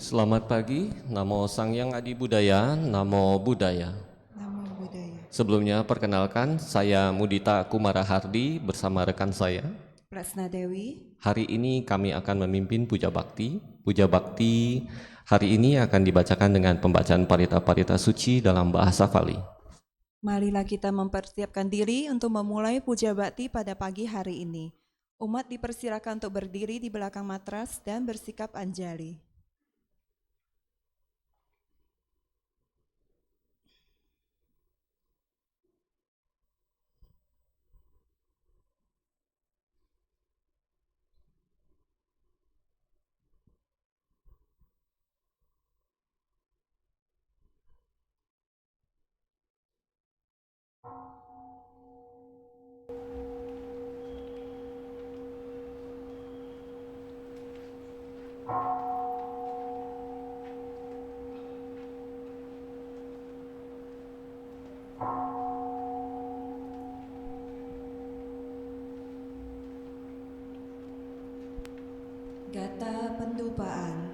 Selamat pagi, Namo Sang Hyang Adi Budaya, Namo Buddhaya. Namo Buddhaya. Sebelumnya perkenalkan, saya Mudita Kumara Hardi bersama rekan saya. Prasna Dewi. Hari ini kami akan memimpin Puja Bakti. Puja Bakti hari ini akan dibacakan dengan pembacaan parita-parita suci dalam bahasa Pali. Marilah kita mempersiapkan diri untuk memulai Puja Bakti pada pagi hari ini. Umat dipersilakan untuk berdiri di belakang matras dan bersikap anjali. Gata Pendupaan.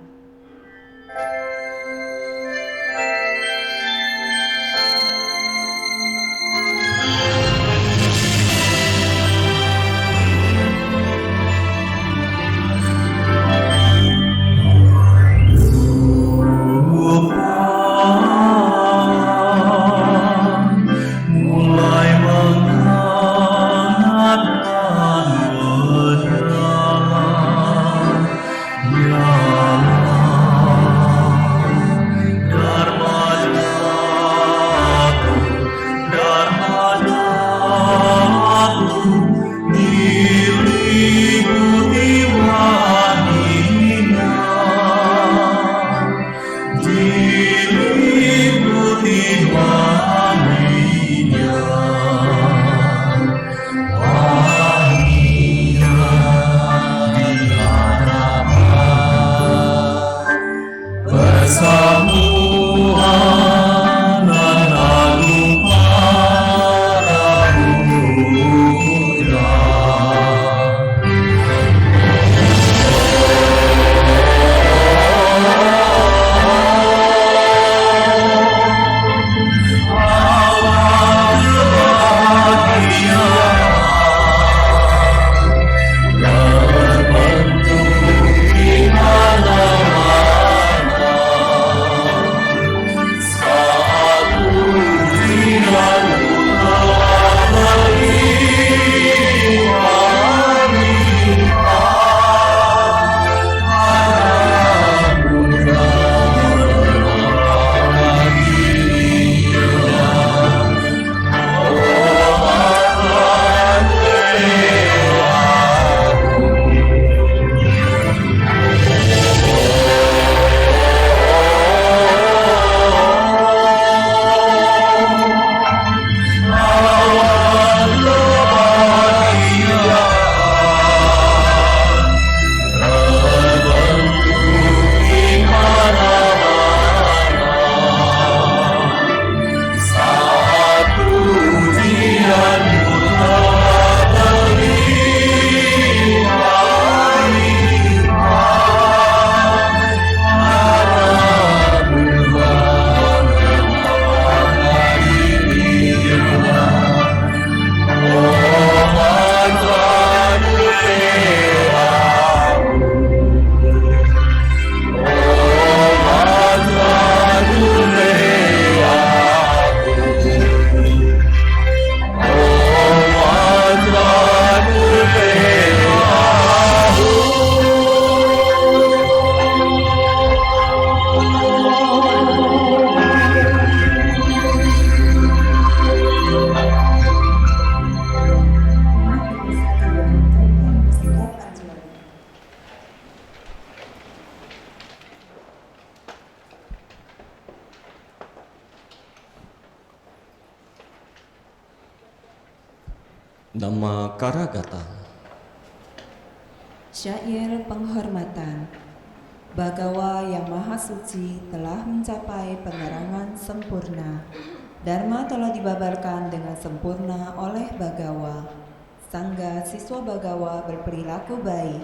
Dhamma Karagata. Syair penghormatan. Bagawa yang Maha Suci telah mencapai penerangan sempurna. Dharma telah dibabarkan dengan sempurna oleh Bagawa. Sangga siswa Bagawa berperilaku baik.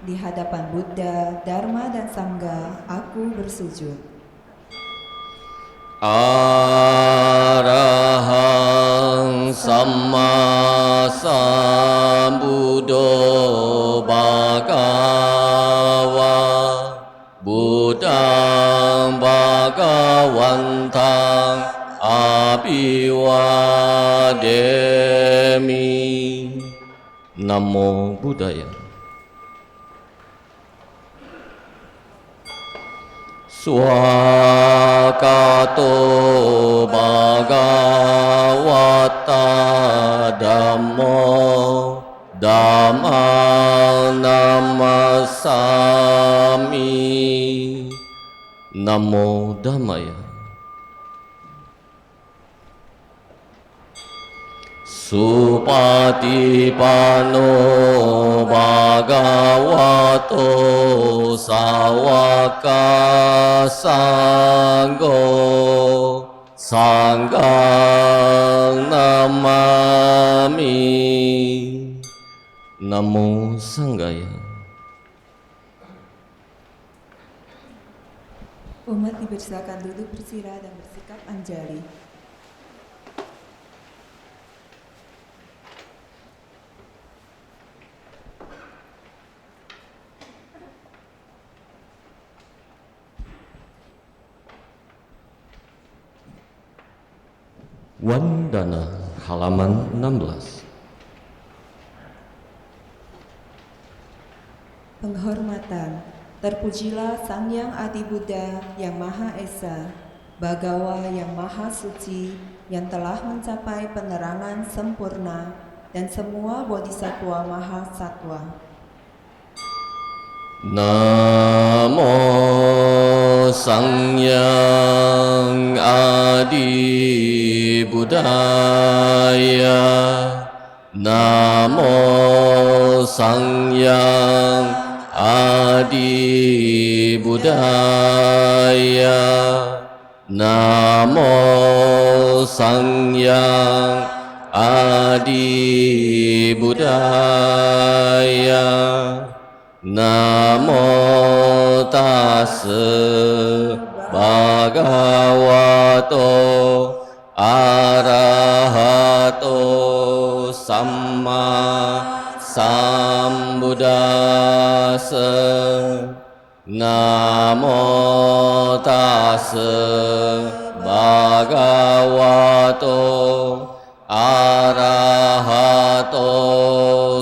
Di hadapan Buddha, Dharma, dan Sangha, aku bersujud. Arahang Samma Sambuddho Bhagava Buddhang Bhagavantang Abhiwademi. Namo Buddhaya. Swakato Bhagavata Dhammo Dhammang Namasami. Namo Dhammaya. Supatipano Bhagavato Sawaka Sangho Sanghang Namami. Namo Sanghaya. Umat dipersilakan duduk bersila dan bersikap anjali. Wandana halaman 16. Penghormatan. Terpujilah Sang Yang Adi Buddha yang Maha Esa, Bhagawa yang Maha Suci, yang telah mencapai penerangan sempurna, dan semua bodhisattva Maha Satwa. Namo Sang Yang Adi Buddhaya. Namo Sang Yang Adi Buddhaya. Namo Sang Yang Adi Buddhaya. Namo tassa bhagavato arahato samma sambuddhassa. Namo tassa bhagavato arahato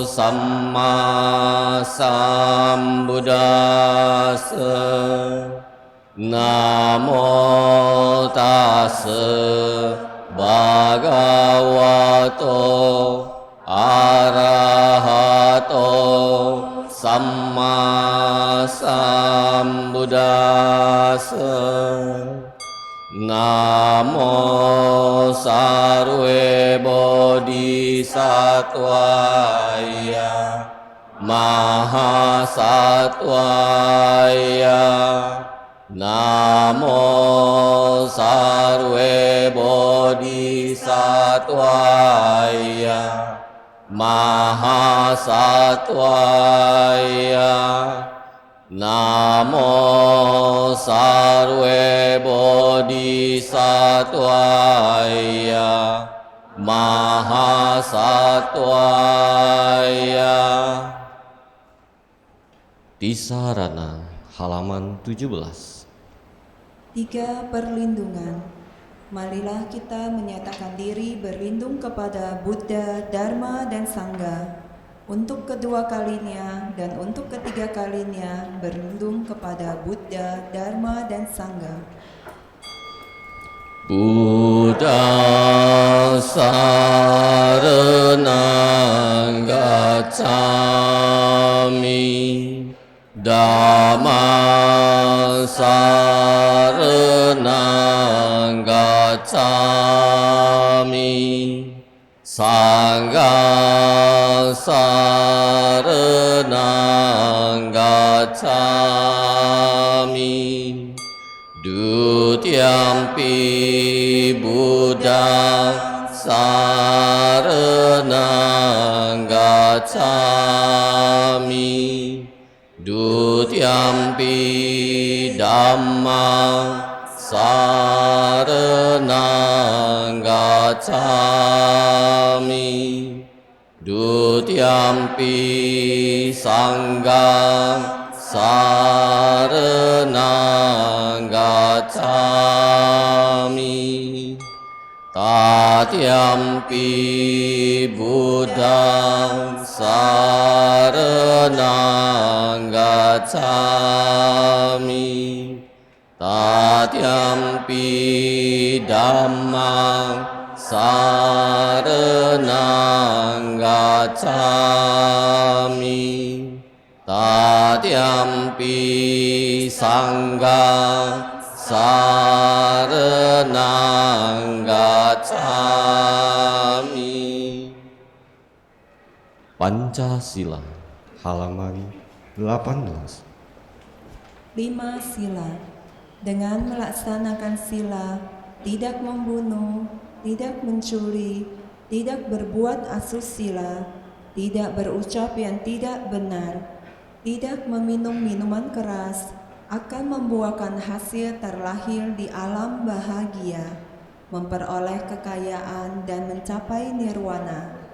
samma sambuddhassa. Namo tassa bhagavato arahato samma sambuddhassa. Namo sarve bodhisattvaya mahasattvaya. Namo sarve bodhisattvaya mahasattvaya. Namo sarve bodhisattvaya mahasattvaya. Tisarana halaman 17. 3. Perlindungan. Marilah kita menyatakan diri berlindung kepada Buddha, Dharma, dan Sangha. Untuk kedua kalinya dan untuk ketiga kalinya berlindung kepada Buddha, Dharma, dan Sangha. Buddha saranang gacchami. Dhamma saranang gacchami. Sangha saranang gacchami. Dutiyampi Buddha saranang gacchami. Dutiyampi dhammang saranang gacchami. Dutiyampi sanghang saranang gacchami. Tatyampi buddhang saranang gacchami. Tatyampi dhammang saranang gacchami. Tatyampi sanghang saranang gacchami. Pancasila halaman 18. 5 sila. Dengan melaksanakan sila, tidak membunuh, tidak mencuri, tidak berbuat asusila, tidak berucap yang tidak benar, tidak meminum minuman keras, akan membuahkan hasil terlahir di alam bahagia, memperoleh kekayaan dan mencapai nirwana.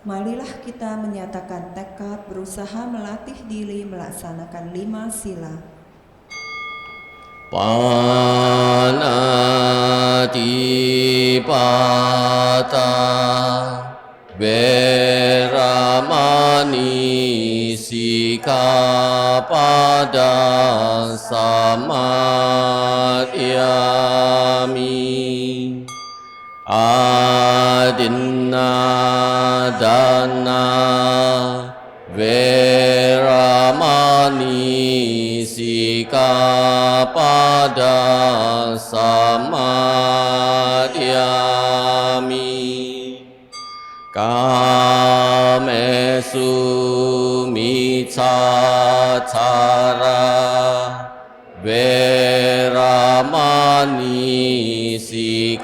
Marilah kita menyatakan tekad berusaha melatih diri melaksanakan 5 sila. Panatipata Veramani Sikapada Samadhyami. Adinadana Veramani Sikapada Samadhyami. Kamesu Miccacara Veramani Sikapada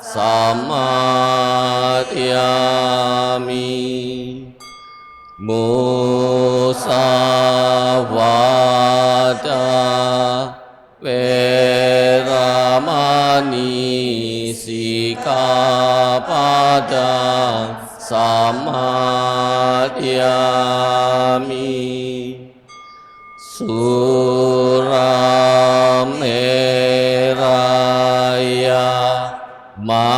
Samadhyami. Musawada Veramani Sikapada Samadhyami. Surameraya Majapatma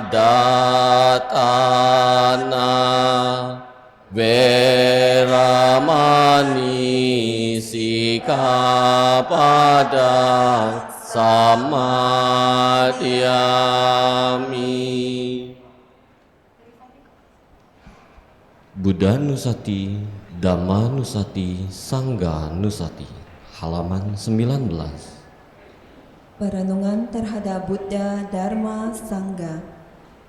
Datana Veramani Sikapada Samadhyami. Buddha Nusati, Dhamma Nusati, Sangha Nusati. Halaman 19. Perenungan terhadap Buddha, Dharma, Sangha.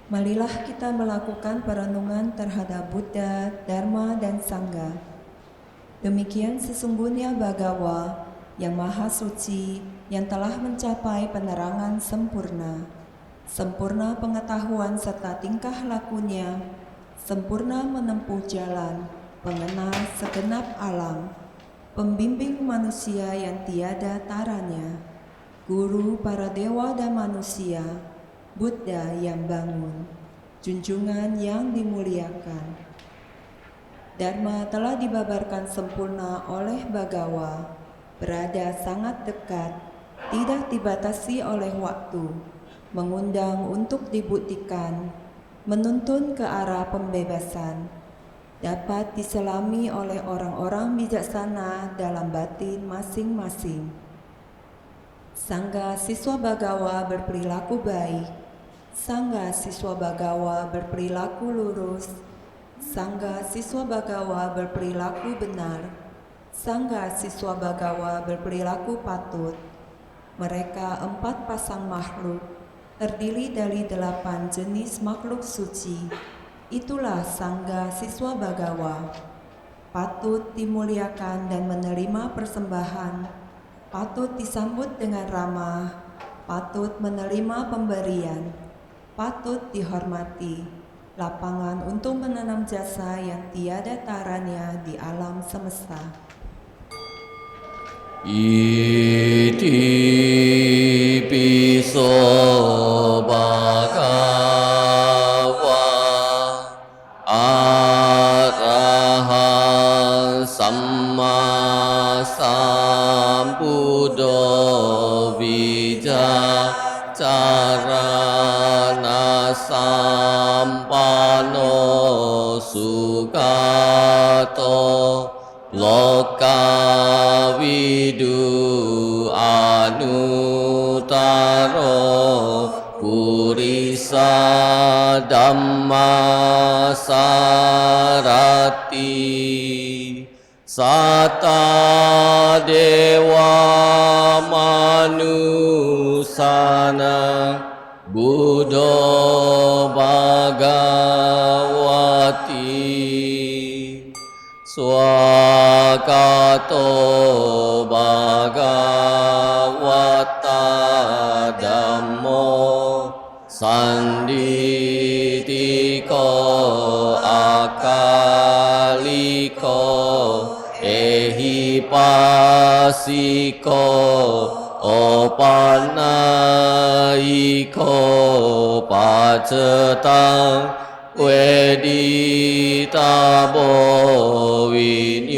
Marilah kita melakukan perenungan terhadap Buddha, Dharma, dan Sangha. Demikian sesungguhnya Bhagawa yang maha suci, yang telah mencapai penerangan sempurna, sempurna pengetahuan serta tingkah lakunya, sempurna menempuh jalan, pengenal segenap alam, pembimbing manusia yang tiada taranya, guru para dewa dan manusia, Buddha yang bangun, junjungan yang dimuliakan. Dharma telah dibabarkan sempurna oleh Bhagawa, berada sangat dekat, tidak dibatasi oleh waktu, mengundang untuk dibuktikan, menuntun ke arah pembebasan, dapat diselami oleh orang-orang bijaksana dalam batin masing-masing. Sangha siswa Bhagawa berperilaku baik, Sangha siswa Bhagawa berperilaku lurus, Sangha siswa Bhagawa berperilaku benar, Sangha siswa Bhagawa berperilaku patut. Mereka 4 pasang makhluk, terdiri dari 8 jenis makhluk suci. Itulah Sangha siswa Bhagawa. Patut dimuliakan dan menerima persembahan, patut disambut dengan ramah, patut menerima pemberian, patut dihormati, lapangan untuk menanam jasa yang tiada taranya di alam semesta. Iti piso bhagava arahan samma sambuddho vijacarana sampano sugato lokavidu anutaro purisa dhamma sarati sata dewa manusana buddho bhagawati swakato bhagavata dhammo sanditiko akaliko ehipasiko opanaiko pacetang weditabo vinyuhiti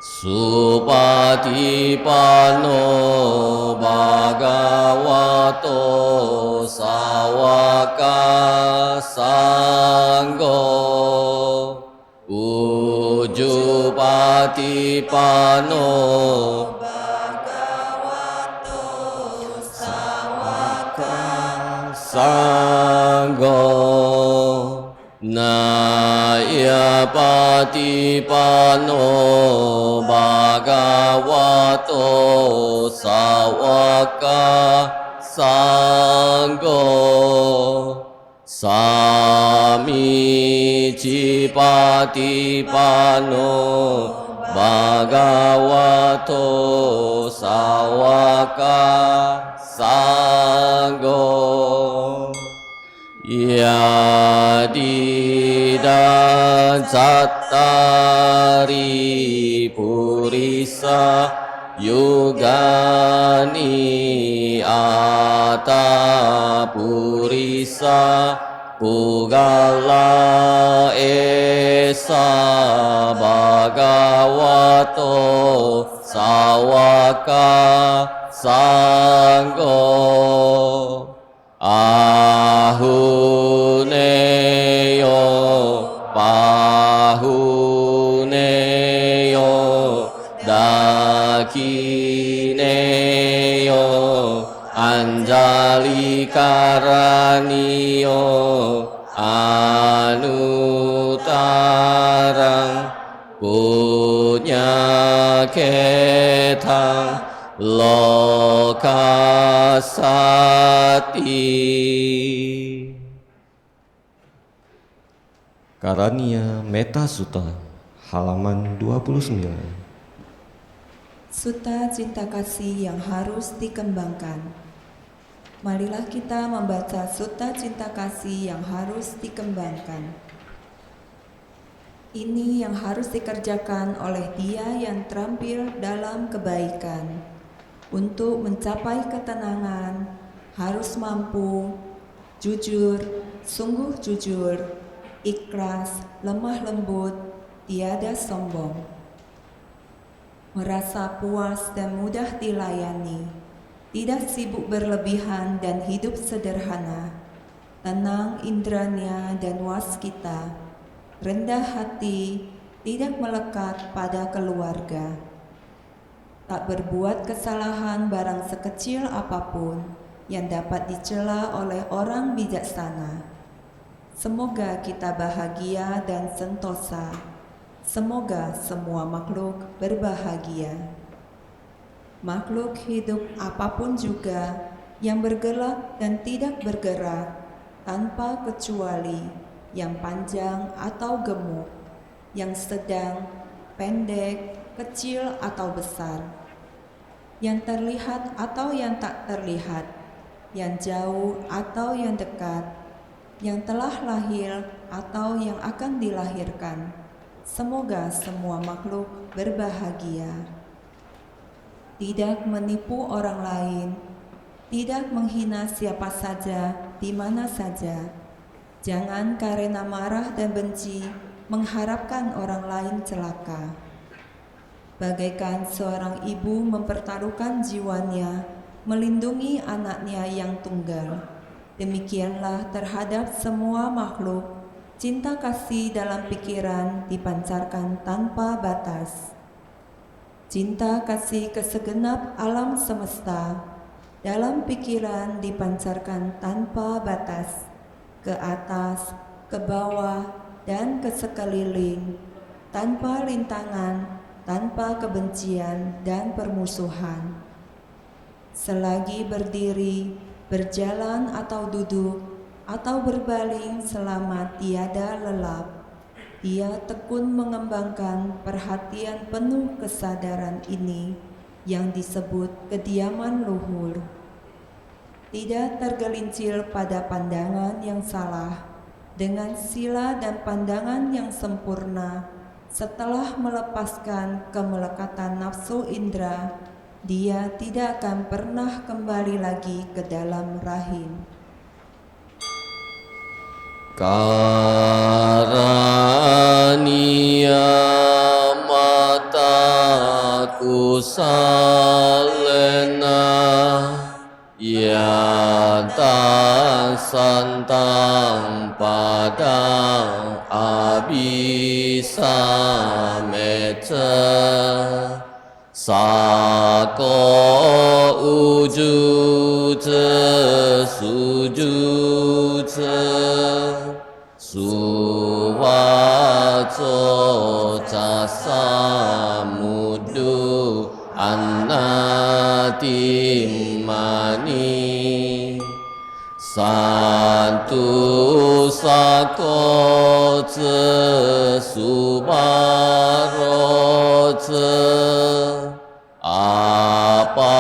supatipano bhagavato sawaka sanggo ujupatipano sanggo nayapatipano bhagavato sawaka sanggo samicipatipano bhagavato sawaka sanggo yadidan cattari purisa yugani ata purisa pugala esa bhagavato sawaka sanggo ahuneyo pahuneyo dakineyo anjali karaniyo anutarang punya ketang lokasati. Karania Metta Sutta halaman 29. Sutta cinta kasih yang harus dikembangkan. Marilah kita membaca Sutta cinta kasih yang harus dikembangkan. Ini yang harus dikerjakan oleh dia yang terampil dalam kebaikan. Untuk mencapai ketenangan, harus mampu, jujur, sungguh jujur, ikhlas, lemah lembut, tiada sombong. Merasa puas dan mudah dilayani, tidak sibuk berlebihan dan hidup sederhana, tenang indranya dan waskita, rendah hati, tidak melekat pada keluarga, tak berbuat kesalahan barang sekecil apapun yang dapat dicela oleh orang bijaksana. Semoga kita bahagia dan sentosa. Semoga semua makhluk berbahagia. Makhluk hidup apapun juga yang bergerak dan tidak bergerak tanpa kecuali, yang panjang atau gemuk, yang sedang, pendek, kecil atau besar, yang terlihat atau yang tak terlihat, yang jauh atau yang dekat, yang telah lahir atau yang akan dilahirkan. Semoga semua makhluk berbahagia. Tidak menipu orang lain, tidak menghina siapa saja, di mana saja. Jangan karena marah dan benci mengharapkan orang lain celaka. Bagaikan seorang ibu mempertaruhkan jiwanya melindungi anaknya yang tunggal, demikianlah terhadap semua makhluk cinta kasih dalam pikiran dipancarkan tanpa batas. Cinta kasih ke segenap alam semesta dalam pikiran dipancarkan tanpa batas, ke atas, ke bawah, dan ke sekeliling, tanpa rintangan, tanpa kebencian dan permusuhan. Selagi berdiri, berjalan atau duduk, atau berbaling selama tiada lelap, ia tekun mengembangkan perhatian penuh kesadaran ini yang disebut kediaman luhur. Tidak tergelincir pada pandangan yang salah, dengan sila dan pandangan yang sempurna. Setelah melepaskan kemelekatan nafsu indera, dia tidak akan pernah kembali lagi ke dalam rahim. Karania mataku salena, ya tak santang padang abisa meca, sako uju suju suwaco jasa mudu anatimani, santu sako subaro apa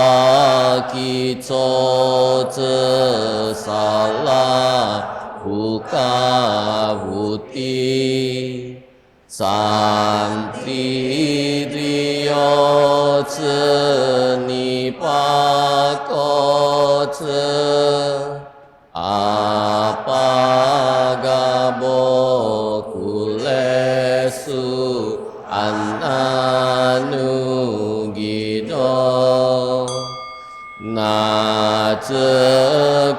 kico salah buka buti, santri rio nipako apa gabo kulesu ananu gido, na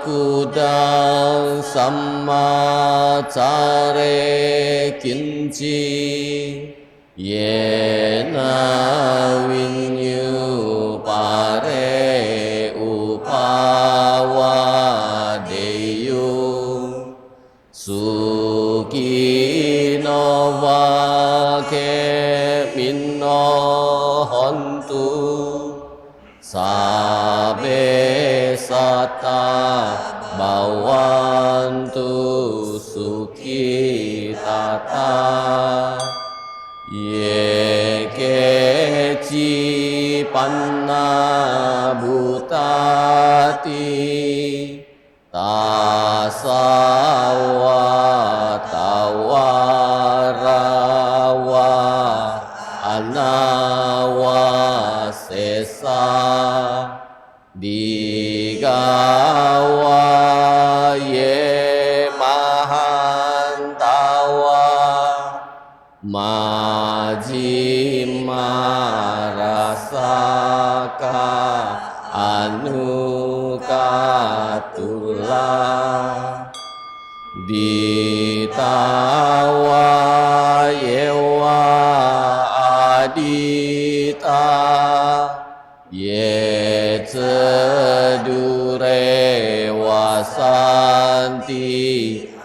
kudang sama care kinci, yena winyu pare upawa deyu, sukino wake minno hontu, sabe sata bawantu sukitata, ye keci panna butati, tasawa tawarawa anawa sesa, digawa ye mahantawa, majima rasaka anukatula, ditawa yewa adita, ye cedure wasanti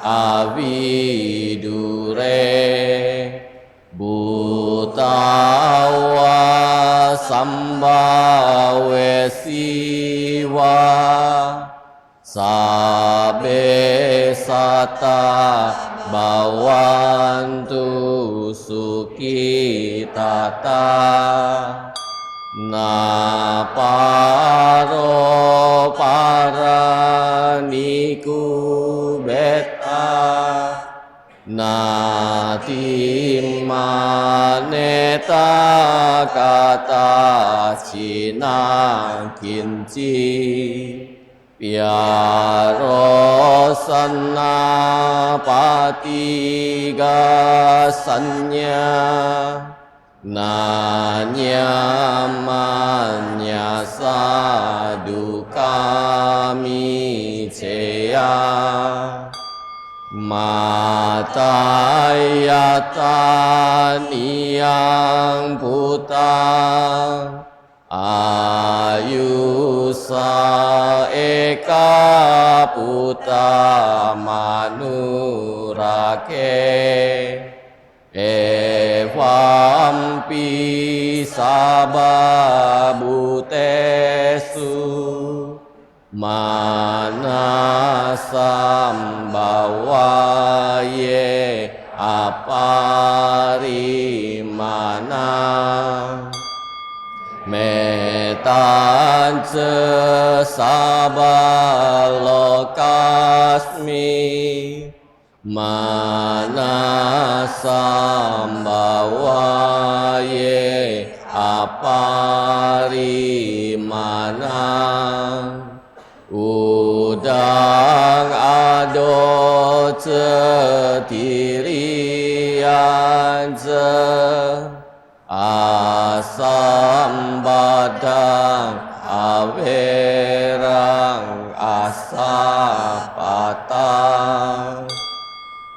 avidure, butawa sambawe siwa, sabe sata bawantu sukitata, Na paro paraniku beta na timaneta kata cinang kinci Piarosana patigasanya Nanyamanya sadu kami ceya Matayatan yang putang Ayusa eka puta manurake Evampi sababutesu Manasambawaye aparimana Metanse sabalokasmi Manasambawaye aparimana Udang ado cetirian asam badang awerang asapatang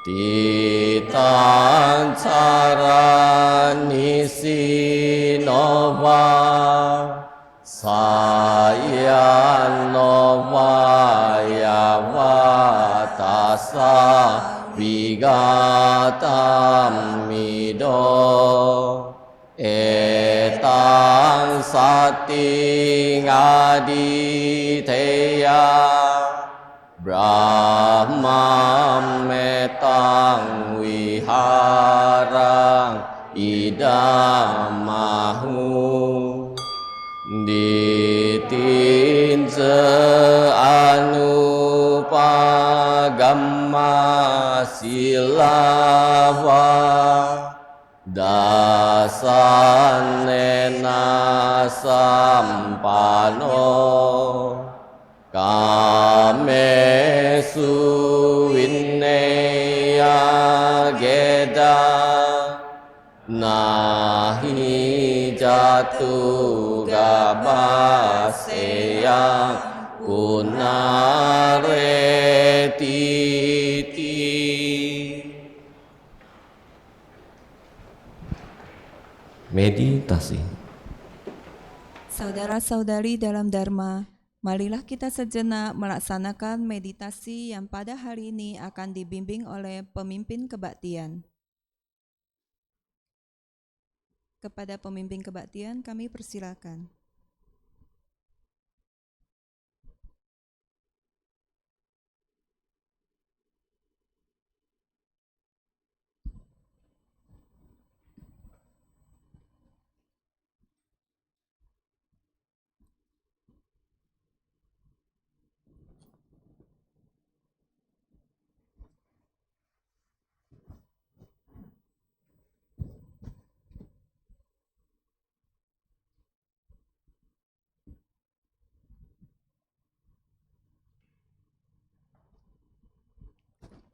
titang carani sinova sayanova yavatasa vigatam mido Etang sating aditeya Brahma metang wiharang idamahu Ditinse anupagamma silava Dasanena sampano kamesu winneya geda nahi jatu gabaseya unaretiti. Meditasi. Saudara-saudari dalam Dharma, marilah kita sejenak melaksanakan meditasi yang pada hari ini akan dibimbing oleh pemimpin kebaktian. Kepada pemimpin kebaktian kami persilakan.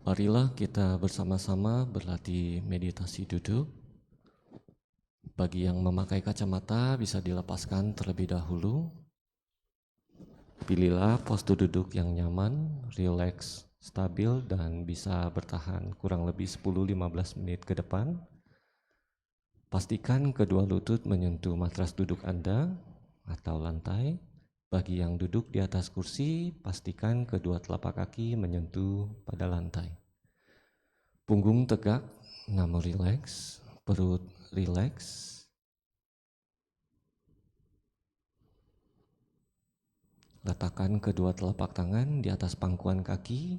Marilah kita bersama-sama berlatih meditasi duduk. Bagi yang memakai kacamata bisa dilepaskan terlebih dahulu. Pilihlah postur duduk yang nyaman, rileks, stabil dan bisa bertahan kurang lebih 10-15 menit ke depan. Pastikan kedua lutut menyentuh matras duduk Anda atau lantai. Bagi yang duduk di atas kursi, pastikan kedua telapak kaki menyentuh pada lantai. Punggung tegak namun rileks, perut rileks. Letakkan kedua telapak tangan di atas pangkuan kaki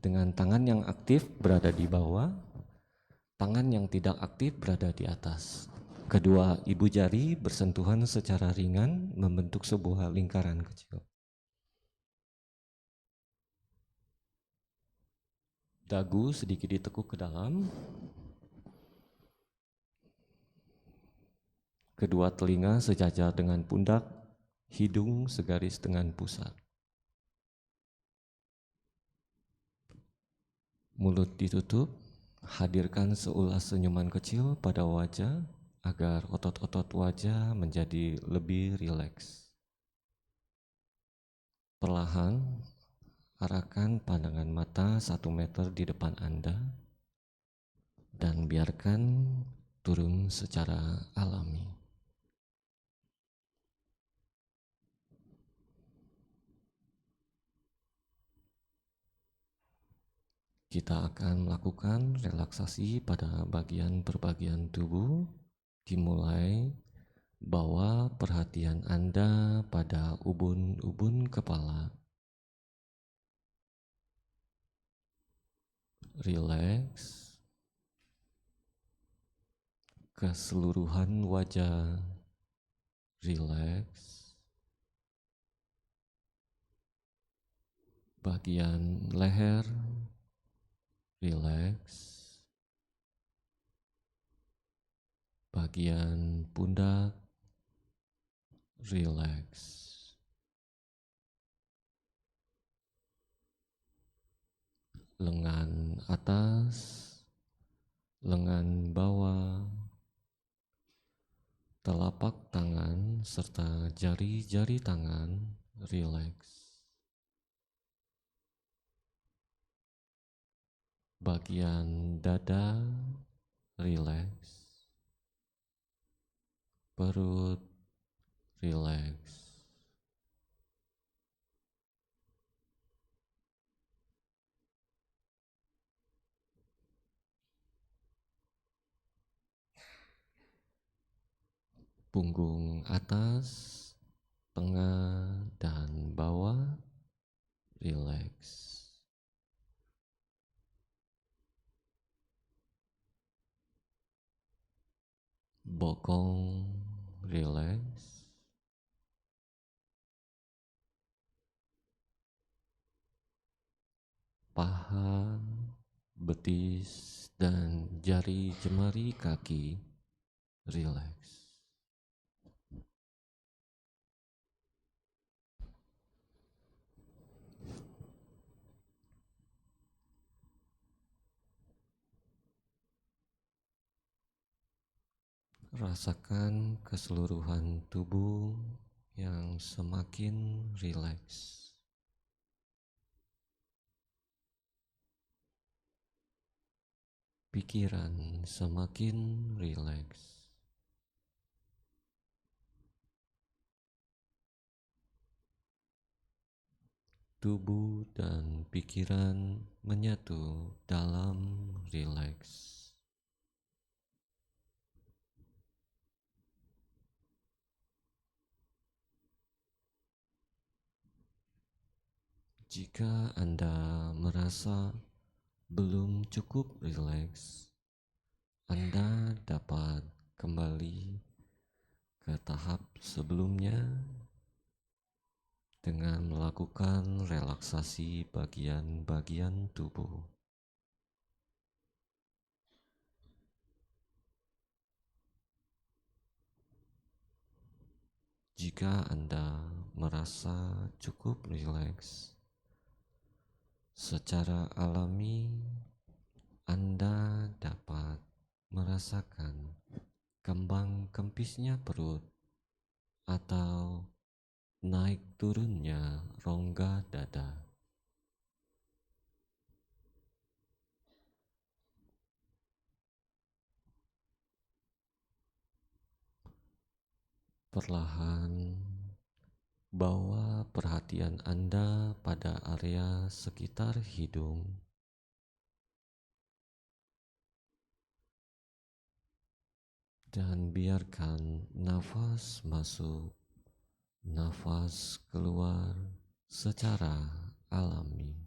dengan tangan yang aktif berada di bawah, tangan yang tidak aktif berada di atas. Kedua ibu jari bersentuhan secara ringan membentuk sebuah lingkaran kecil. Dagu sedikit ditekuk ke dalam. Kedua telinga sejajar dengan pundak, hidung segaris dengan pusat. Mulut ditutup, hadirkan seulas senyuman kecil pada wajah agar otot-otot wajah menjadi lebih rileks. Perlahan, arahkan pandangan mata 1 meter di depan Anda dan biarkan turun secara alami. Kita akan melakukan relaksasi pada bagian per bagian tubuh, dimulai bawa perhatian Anda pada ubun-ubun kepala. Rileks, keseluruhan wajah, rileks, bagian leher, rileks, bagian pundak, rileks, lengan atas, lengan bawah, telapak tangan serta jari-jari tangan rileks. Bagian dada rileks. Perut rileks. Punggung atas, tengah, dan bawah rileks. Bokong rileks. Paha, betis, dan jari jemari kaki rileks. Rasakan keseluruhan tubuh yang semakin rileks. Pikiran semakin rileks. Tubuh dan pikiran menyatu dalam rileks. Jika Anda merasa belum cukup rileks, Anda dapat kembali ke tahap sebelumnya dengan melakukan relaksasi bagian-bagian tubuh. Jika Anda merasa cukup rileks, secara alami Anda dapat merasakan kembang kempisnya perut atau naik turunnya rongga dada. Perlahan bawa perhatian Anda pada area sekitar hidung. Dan biarkan nafas masuk, nafas keluar secara alami.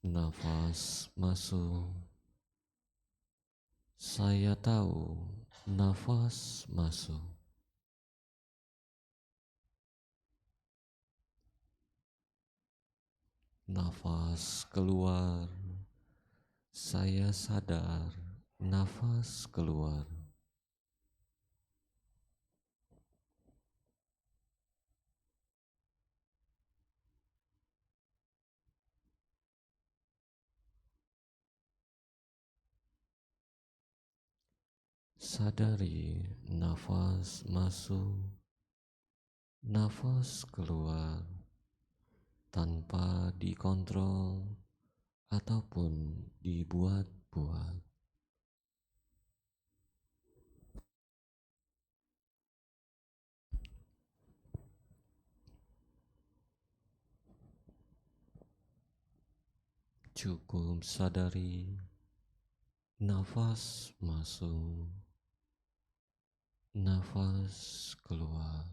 Nafas masuk. Saya tahu nafas masuk. Nafas keluar. Saya sadar nafas keluar. Sadari nafas masuk, nafas keluar tanpa dikontrol ataupun dibuat-buat. Cukup sadari nafas masuk, nafas keluar.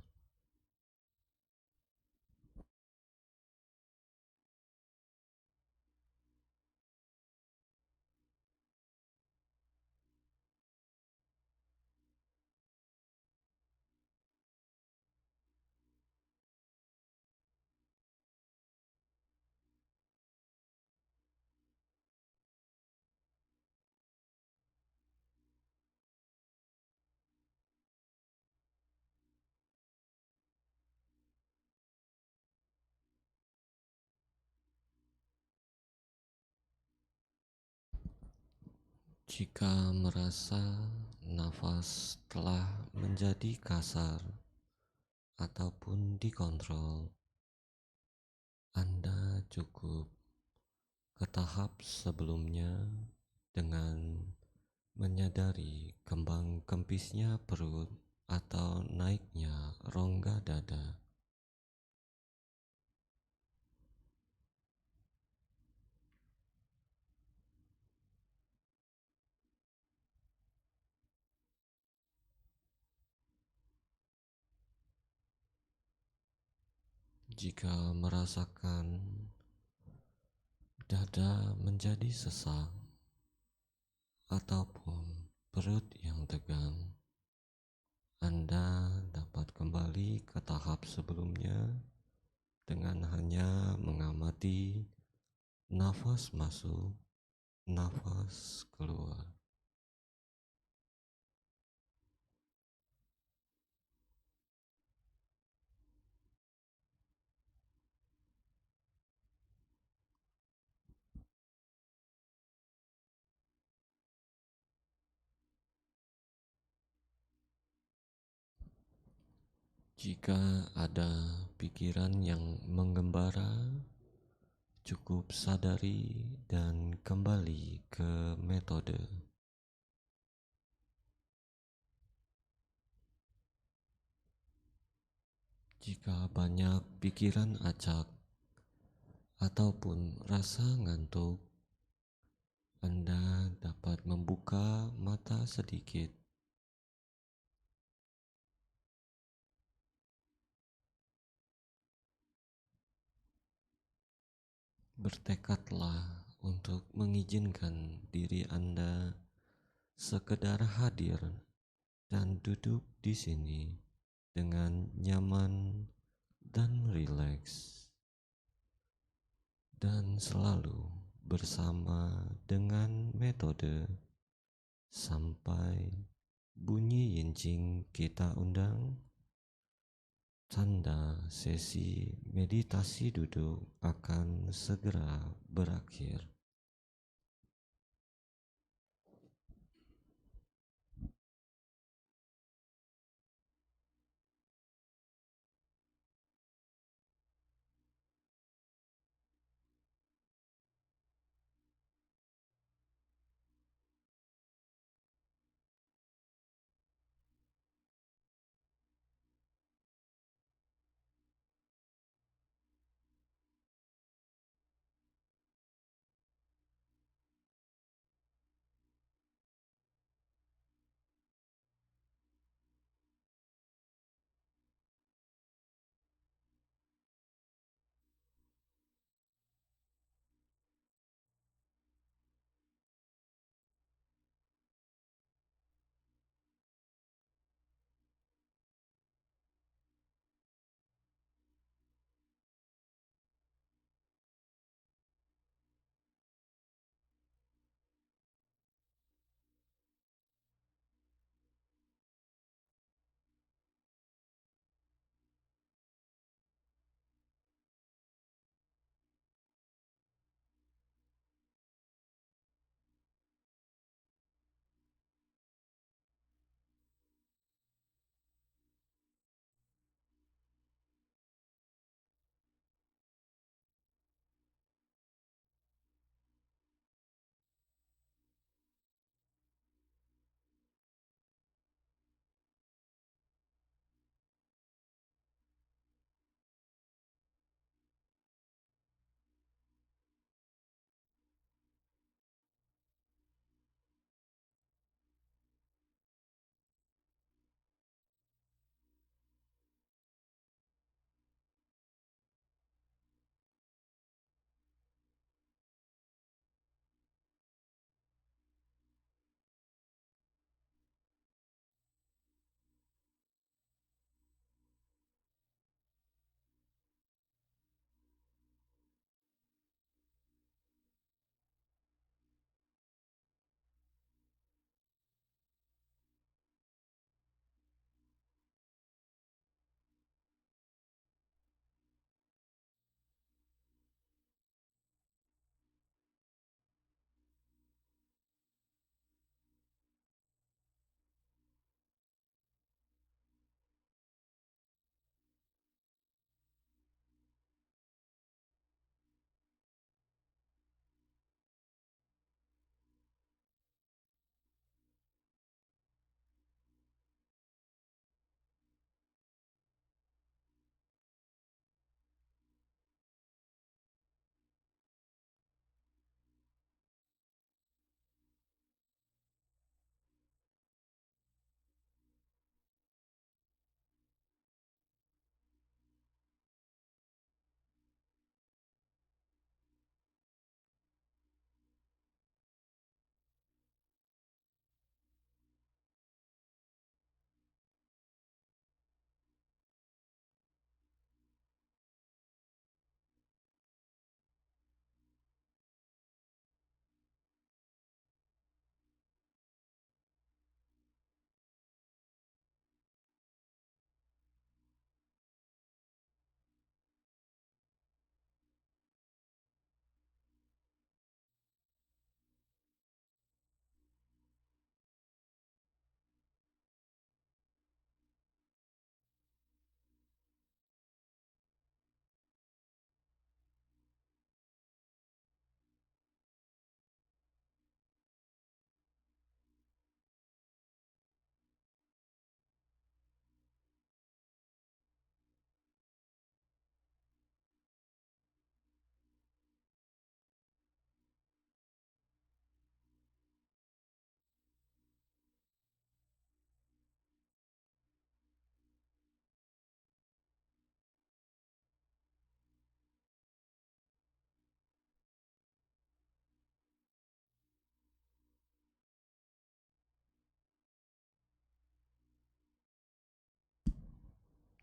Jika merasa nafas telah menjadi kasar ataupun dikontrol, Anda cukup ke tahap sebelumnya dengan menyadari kembang kempisnya perut atau naiknya rongga dada. Jika merasakan dada menjadi sesak ataupun perut yang tegang, Anda dapat kembali ke tahap sebelumnya dengan hanya mengamati nafas masuk, nafas keluar. Jika ada pikiran yang menggembara, cukup sadari dan kembali ke metode. Jika banyak pikiran acak ataupun rasa ngantuk, Anda dapat membuka mata sedikit. Bertekadlah untuk mengizinkan diri Anda sekedar hadir dan duduk di sini dengan nyaman dan rileks, dan selalu bersama dengan metode sampai bunyi yincing kita undang. Tanda sesi meditasi duduk akan segera berakhir.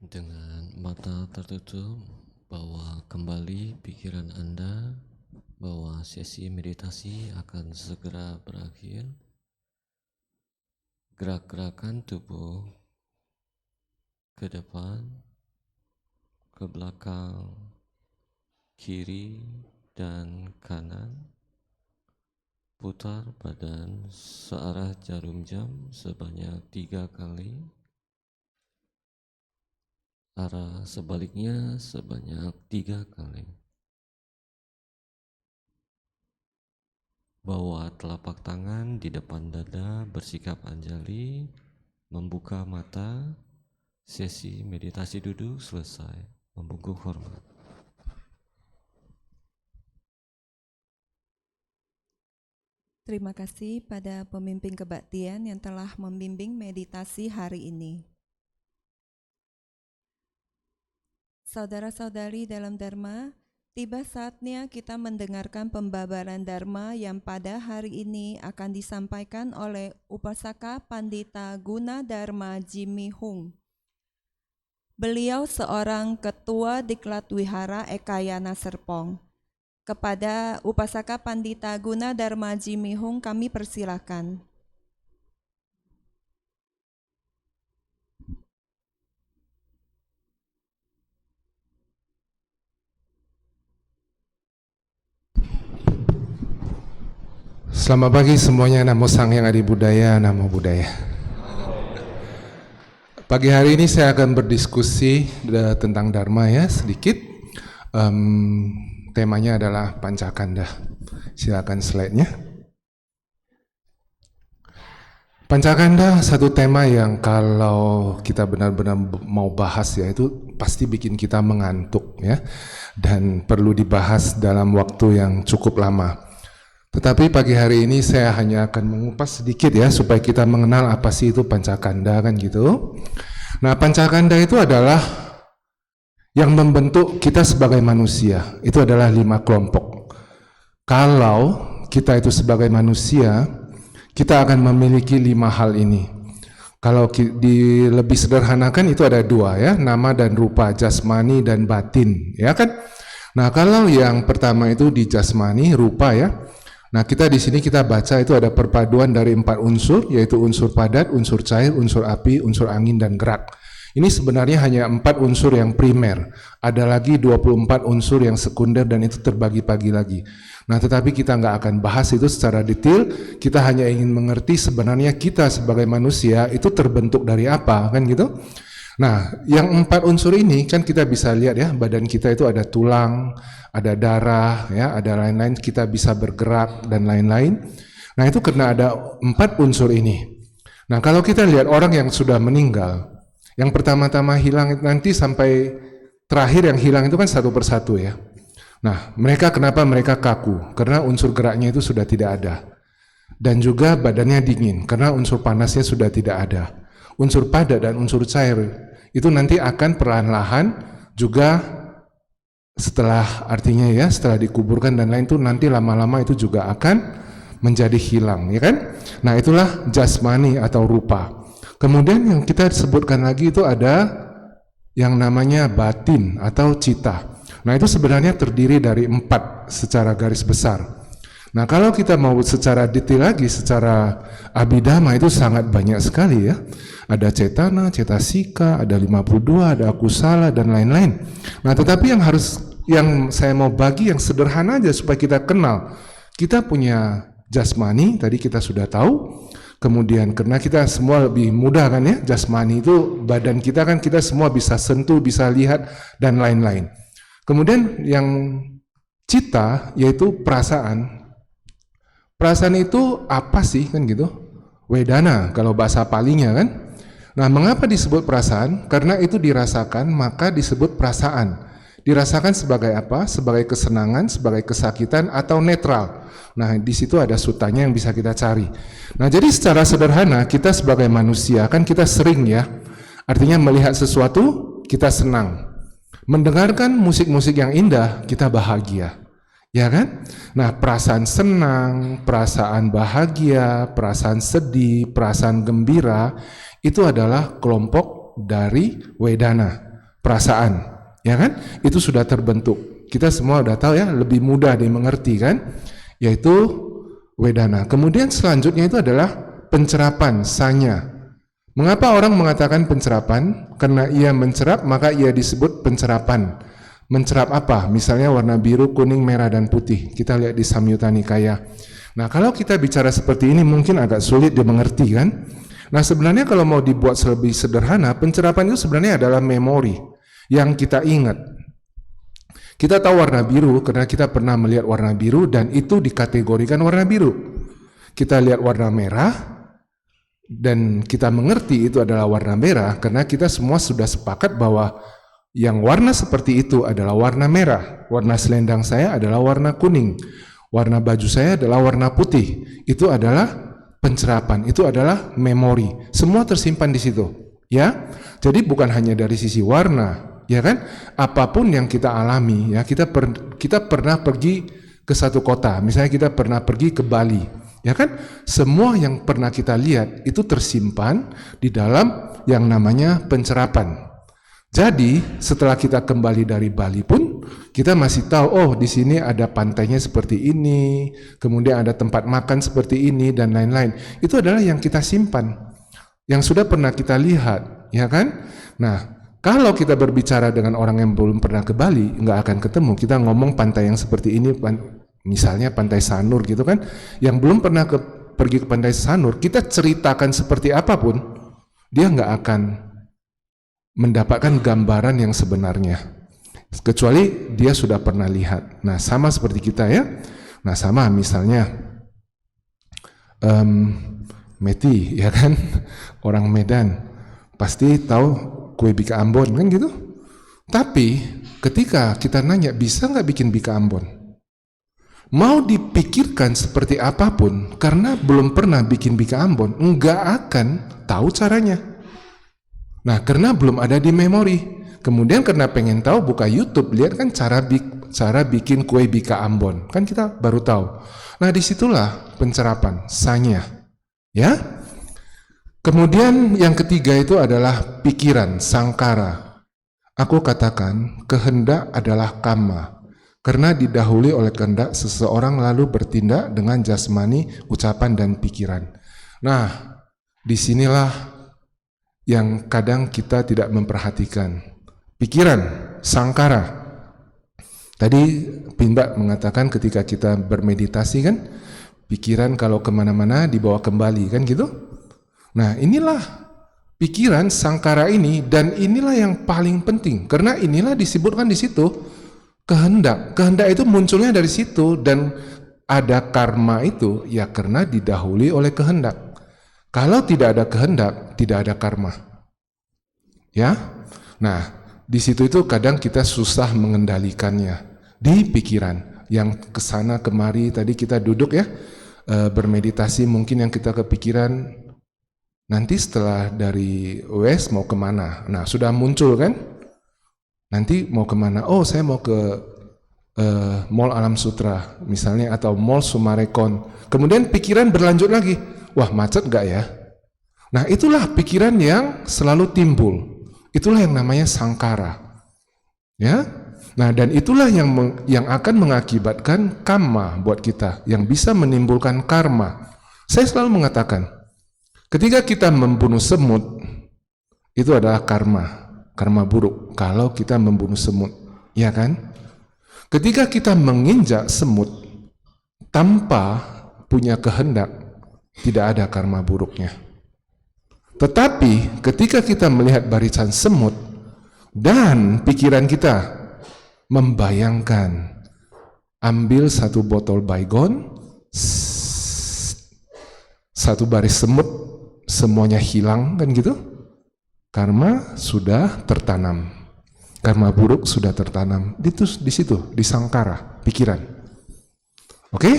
Dengan mata tertutup, bawa kembali pikiran Anda bahwa sesi meditasi akan segera berakhir. Gerak-gerakan tubuh ke depan, ke belakang, kiri dan kanan. Putar badan searah jarum jam sebanyak 3 kali. Arah sebaliknya sebanyak 3 kali. Bawa telapak tangan di depan dada bersikap anjali, membuka mata. Sesi meditasi duduk selesai. Membungkuk hormat. Terima kasih pada pemimpin kebaktian yang telah membimbing meditasi hari ini. Saudara-saudari dalam Dharma, tiba saatnya kita mendengarkan pembabaran Dharma yang pada hari ini akan disampaikan oleh Upasaka Pandita Gunadharma Jimmy Hung. Beliau seorang ketua Diklat Wihara Ekayana Serpong. Kepada Upasaka Pandita Gunadharma Jimmy Hung kami persilakan. Selamat pagi semuanya, Namo Sang Hyang Adi Budaya, Namo Buddhaya. Pagi hari ini saya akan berdiskusi tentang Dharma ya, sedikit. Temanya adalah Pancakanda. Silakan slide-nya. Pancakanda satu tema yang kalau kita benar-benar mau bahas ya, itu pasti bikin kita mengantuk ya, dan perlu dibahas dalam waktu yang cukup lama. Tetapi pagi hari ini saya hanya akan mengupas sedikit ya, supaya kita mengenal apa sih itu Pancakanda kan gitu. Nah, Pancakanda itu adalah yang membentuk kita sebagai manusia. Itu adalah 5 kelompok. Kalau kita itu sebagai manusia, kita akan memiliki 5 hal ini. Kalau lebih sederhanakan itu ada 2 ya, nama dan rupa, jasmani dan batin, ya kan? Nah, kalau yang pertama itu di jasmani, rupa ya. Nah, kita di sini kita baca itu ada perpaduan dari 4 unsur, yaitu unsur padat, unsur cair, unsur api, unsur angin, dan gerak. Ini sebenarnya hanya 4 unsur yang primer. Ada lagi 24 unsur yang sekunder dan itu terbagi-bagi lagi. Nah, tetapi kita nggak akan bahas itu secara detail. Kita hanya ingin mengerti sebenarnya kita sebagai manusia itu terbentuk dari apa, kan gitu. Nah, yang 4 unsur ini kan kita bisa lihat ya, badan kita itu ada tulang, ada darah, ya, ada lain-lain, kita bisa bergerak dan lain-lain. Nah, itu karena ada 4 unsur ini. Nah, kalau kita lihat orang yang sudah meninggal, yang pertama-tama hilang nanti sampai terakhir yang hilang itu kan satu persatu ya. Nah, kenapa mereka kaku? Karena unsur geraknya itu sudah tidak ada. Dan juga badannya dingin, karena unsur panasnya sudah tidak ada. Unsur padat dan unsur cair itu nanti akan perlahan-lahan juga setelah artinya ya, setelah dikuburkan dan lain itu nanti lama-lama itu juga akan menjadi hilang, ya kan? Nah, itulah jasmani atau rupa. Kemudian yang kita sebutkan lagi itu ada yang namanya batin atau cita. Nah, itu sebenarnya terdiri dari 4 secara garis besar. Nah, kalau kita mau secara detail lagi, secara abhidhamma itu sangat banyak sekali ya. Ada cetana, cetasika, ada 52, ada akusala, dan lain-lain. Nah, tetapi yang saya mau bagi yang sederhana aja supaya kita kenal. Kita punya jasmani, tadi kita sudah tahu. Kemudian karena kita semua lebih mudah kan ya, jasmani itu badan kita kan kita semua bisa sentuh, bisa lihat, dan lain-lain. Kemudian yang cita yaitu perasaan. Perasaan itu apa sih kan gitu? Wedana kalau bahasa palinya kan. Nah, mengapa disebut perasaan? Karena itu dirasakan maka disebut perasaan. Dirasakan sebagai apa? Sebagai kesenangan, sebagai kesakitan atau netral. Nah, di situ ada sutanya yang bisa kita cari. Nah, jadi secara sederhana kita sebagai manusia kan kita sering ya, artinya melihat sesuatu kita senang. Mendengarkan musik-musik yang indah kita bahagia. Ya kan? Nah, perasaan senang, perasaan bahagia, perasaan sedih, perasaan gembira itu adalah kelompok dari wedana. perasaan, ya kan? Itu sudah terbentuk. Kita semua udah tahu ya, lebih mudah dimengerti kan? Yaitu wedana. Kemudian selanjutnya itu adalah pencerapan, sanya. Mengapa orang mengatakan pencerapan? Karena ia mencerap, maka ia disebut pencerapan. Mencerap apa? Misalnya warna biru, kuning, merah, dan putih. Kita lihat di Samyutta Nikaya. Nah, kalau kita bicara seperti ini mungkin agak sulit dimengerti kan? Nah, sebenarnya kalau mau dibuat lebih sederhana, pencerapan itu sebenarnya adalah memori yang kita ingat. Kita tahu warna biru karena kita pernah melihat warna biru dan itu dikategorikan warna biru. Kita lihat warna merah dan kita mengerti itu adalah warna merah karena kita semua sudah sepakat bahwa yang warna seperti itu adalah warna merah. Warna selendang saya adalah warna kuning. Warna baju saya adalah warna putih. Itu adalah pencerapan, itu adalah memori. Semua tersimpan di situ, ya. Jadi bukan hanya dari sisi warna, ya kan? Apapun yang kita alami, ya, kita pernah pergi ke satu kota. Misalnya kita pernah pergi ke Bali, ya kan? Semua yang pernah kita lihat itu tersimpan di dalam yang namanya pencerapan. Jadi setelah kita kembali dari Bali pun kita masih tahu, oh di sini ada pantainya seperti ini, kemudian ada tempat makan seperti ini dan lain-lain. Itu adalah yang kita simpan, yang sudah pernah kita lihat, ya kan? Nah, kalau kita berbicara dengan orang yang belum pernah ke Bali, nggak akan ketemu. Kita ngomong pantai yang seperti ini, misalnya Pantai Sanur gitu kan, yang belum pernah pergi ke Pantai Sanur, kita ceritakan seperti apapun, dia nggak akan mendapatkan gambaran yang sebenarnya, kecuali dia sudah pernah lihat. Nah, sama seperti kita ya. Nah, sama misalnya Meti, ya kan, orang Medan pasti tahu kue bika Ambon kan gitu. Tapi ketika kita nanya bisa nggak bikin bika Ambon, mau dipikirkan seperti apapun karena belum pernah bikin bika Ambon, nggak akan tahu caranya. Nah, karena belum ada di memori. Kemudian karena pengen tahu, buka YouTube, lihat kan cara bikin kue bika Ambon. Kan kita baru tahu. Nah, disitulah pencerapan, sanya. Ya. Kemudian yang ketiga itu adalah pikiran, sangkara. Aku katakan, kehendak adalah kamma. Karena didahului oleh kehendak, seseorang lalu bertindak dengan jasmani, ucapan, dan pikiran. Nah, disinilah yang kadang kita tidak memperhatikan. Pikiran, sangkara. Tadi Pinbak mengatakan ketika kita bermeditasi kan, pikiran kalau kemana-mana dibawa kembali kan gitu. Nah, inilah pikiran, sangkara ini, dan inilah yang paling penting. Karena inilah disebutkan di situ, kehendak. Kehendak itu munculnya dari situ, dan ada karma itu, ya karena didahului oleh kehendak. Kalau tidak ada kehendak, tidak ada karma. Ya. Nah, di situ itu kadang kita susah mengendalikannya di pikiran. Yang kesana kemari tadi kita duduk ya, bermeditasi, mungkin yang kita kepikiran nanti setelah dari US mau kemana. Nah, sudah muncul kan? Nanti mau kemana? Oh, saya mau ke Mall Alam Sutra misalnya, atau Mall Sumarekon. Kemudian pikiran berlanjut lagi. Wah, macet gak ya? Nah, itulah pikiran yang selalu timbul. Itulah yang namanya sangkara. Ya. Nah, dan itulah yang akan mengakibatkan kamma buat kita, yang bisa menimbulkan karma. Saya selalu mengatakan, ketika kita membunuh semut, itu adalah karma buruk. Kalau kita membunuh semut, ya kan? Ketika kita menginjak semut tanpa punya kehendak, tidak ada karma buruknya. Tetapi ketika kita melihat barisan semut dan pikiran kita membayangkan, ambil satu botol baygon, satu baris semut, semuanya hilang kan gitu, karma sudah tertanam, karma buruk sudah tertanam di situ, di sangkara, pikiran. Oke?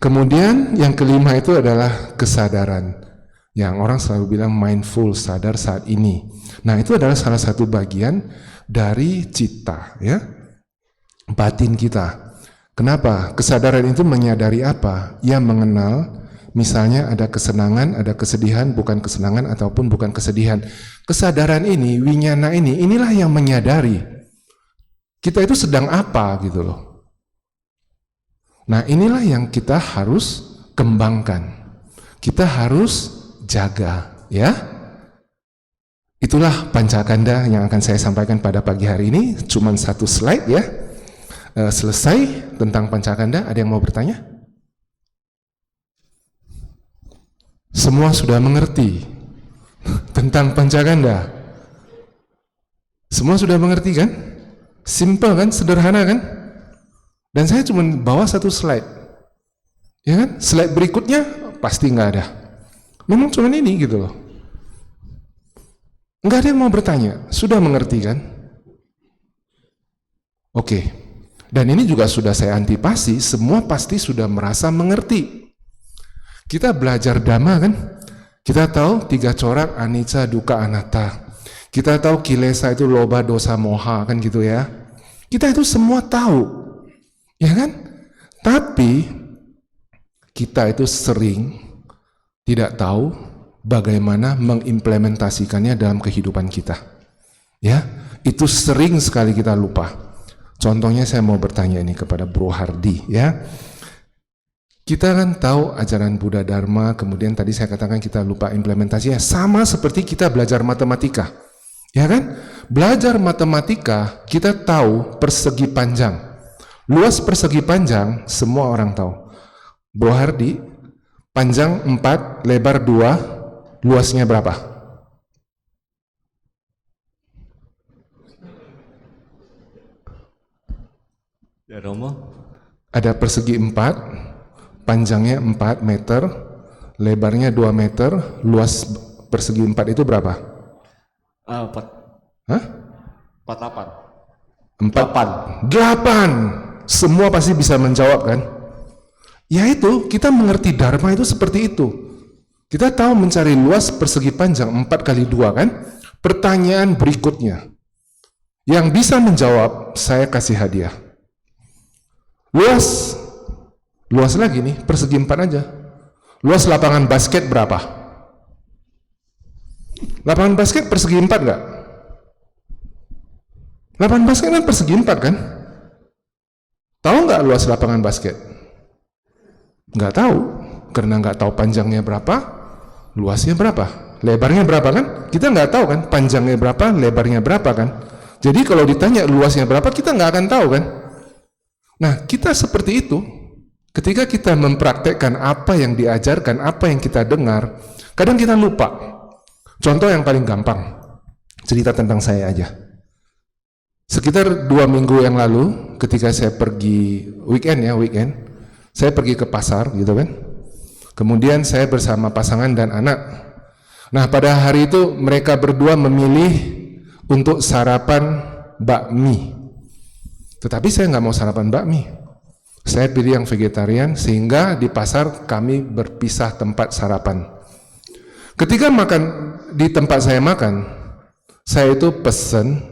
Kemudian yang kelima itu adalah kesadaran. Yang orang selalu bilang mindful, sadar saat ini. Nah, itu adalah salah satu bagian dari cita, ya, batin kita. Kenapa? Kesadaran itu menyadari apa? Ia mengenal Misalnya ada kesenangan, ada kesedihan, bukan kesenangan ataupun bukan kesedihan. Kesadaran ini, winyana ini, inilah yang menyadari kita itu sedang apa gitu loh. Nah, inilah yang kita harus kembangkan. Kita harus jaga, ya. Itulah pancakanda yang akan saya sampaikan pada pagi hari ini. Cuman satu slide ya. Selesai tentang pancakanda. Ada yang mau bertanya? Semua sudah mengerti tentang pancakanda. Semua sudah mengerti kan? Simple kan? Sederhana kan? Dan saya cuma bawa satu slide. Ya kan? Slide berikutnya pasti nggak ada. Memang cuma ini gitu loh. Nggak ada yang mau bertanya. Sudah mengerti kan? Oke. Dan ini juga sudah saya antipasi. Semua pasti sudah merasa mengerti. Kita belajar Dhamma kan? Kita tahu 3 corak anicca, dukkha, anatta. Kita tahu kilesa itu loba, dosa, moha kan gitu ya. Kita itu semua tahu. Ya kan? Tapi kita itu sering tidak tahu bagaimana mengimplementasikannya dalam kehidupan kita. Ya, itu sering sekali kita lupa. Contohnya saya mau bertanya ini kepada Bro Hardi ya. Kita kan tahu ajaran Buddha Dharma, kemudian tadi saya katakan kita lupa implementasinya. Sama seperti kita belajar matematika. Ya kan? Belajar matematika, kita tahu persegi panjang. Luas persegi panjang, semua orang tahu. Bro Hardi, panjang 4, lebar 2, luasnya berapa? Ya Romo. Ada persegi 4, panjangnya 4 meter, lebarnya 2 meter, luas persegi 4 itu berapa? 4. Hah? 48. 8. Semua pasti bisa menjawab kan? Ya itu, kita mengerti Dharma itu seperti itu. Kita tahu mencari luas persegi panjang 4 kali 2 kan? Pertanyaan berikutnya. Yang bisa menjawab, saya kasih hadiah. Luas lagi nih, persegi 4 aja. Luas lapangan basket berapa? Lapangan basket persegi 4 enggak? Lapangan basket kan persegi 4 kan? Tahu nggak luas lapangan basket? Nggak tahu, karena nggak tahu panjangnya berapa, luasnya berapa, lebarnya berapa kan? Kita nggak tahu kan, panjangnya berapa, lebarnya berapa kan? Jadi kalau ditanya luasnya berapa, kita nggak akan tahu kan? Nah, kita seperti itu. Ketika kita mempraktekkan apa yang diajarkan, apa yang kita dengar, kadang kita lupa. Contoh yang paling gampang, cerita tentang saya aja. Sekitar 2 minggu yang lalu, ketika saya pergi weekend, saya pergi ke pasar gitu kan. Kemudian saya bersama pasangan dan anak. Nah, pada hari itu mereka berdua memilih untuk sarapan bakmi. Tetapi saya nggak mau sarapan bakmi. Saya pilih yang vegetarian, sehingga di pasar kami berpisah tempat sarapan. Ketika makan di tempat saya makan, saya itu pesen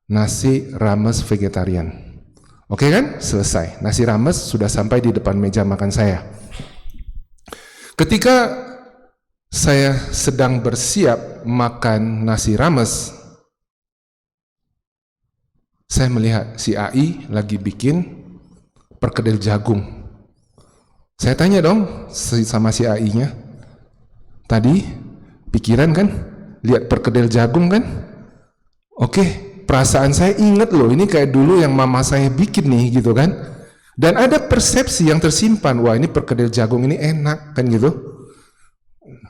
nasi rames vegetarian. Oke kan? Selesai. Nasi rames sudah sampai di depan meja makan saya. Ketika saya sedang bersiap makan nasi rames, saya melihat si AI lagi bikin perkedel jagung. Saya tanya dong sama si AI-nya, tadi pikiran kan, lihat perkedel jagung kan? Oke, perasaan saya ingat loh, ini kayak dulu yang mama saya bikin nih gitu kan. Dan ada persepsi yang tersimpan, wah ini perkedel jagung ini enak kan gitu.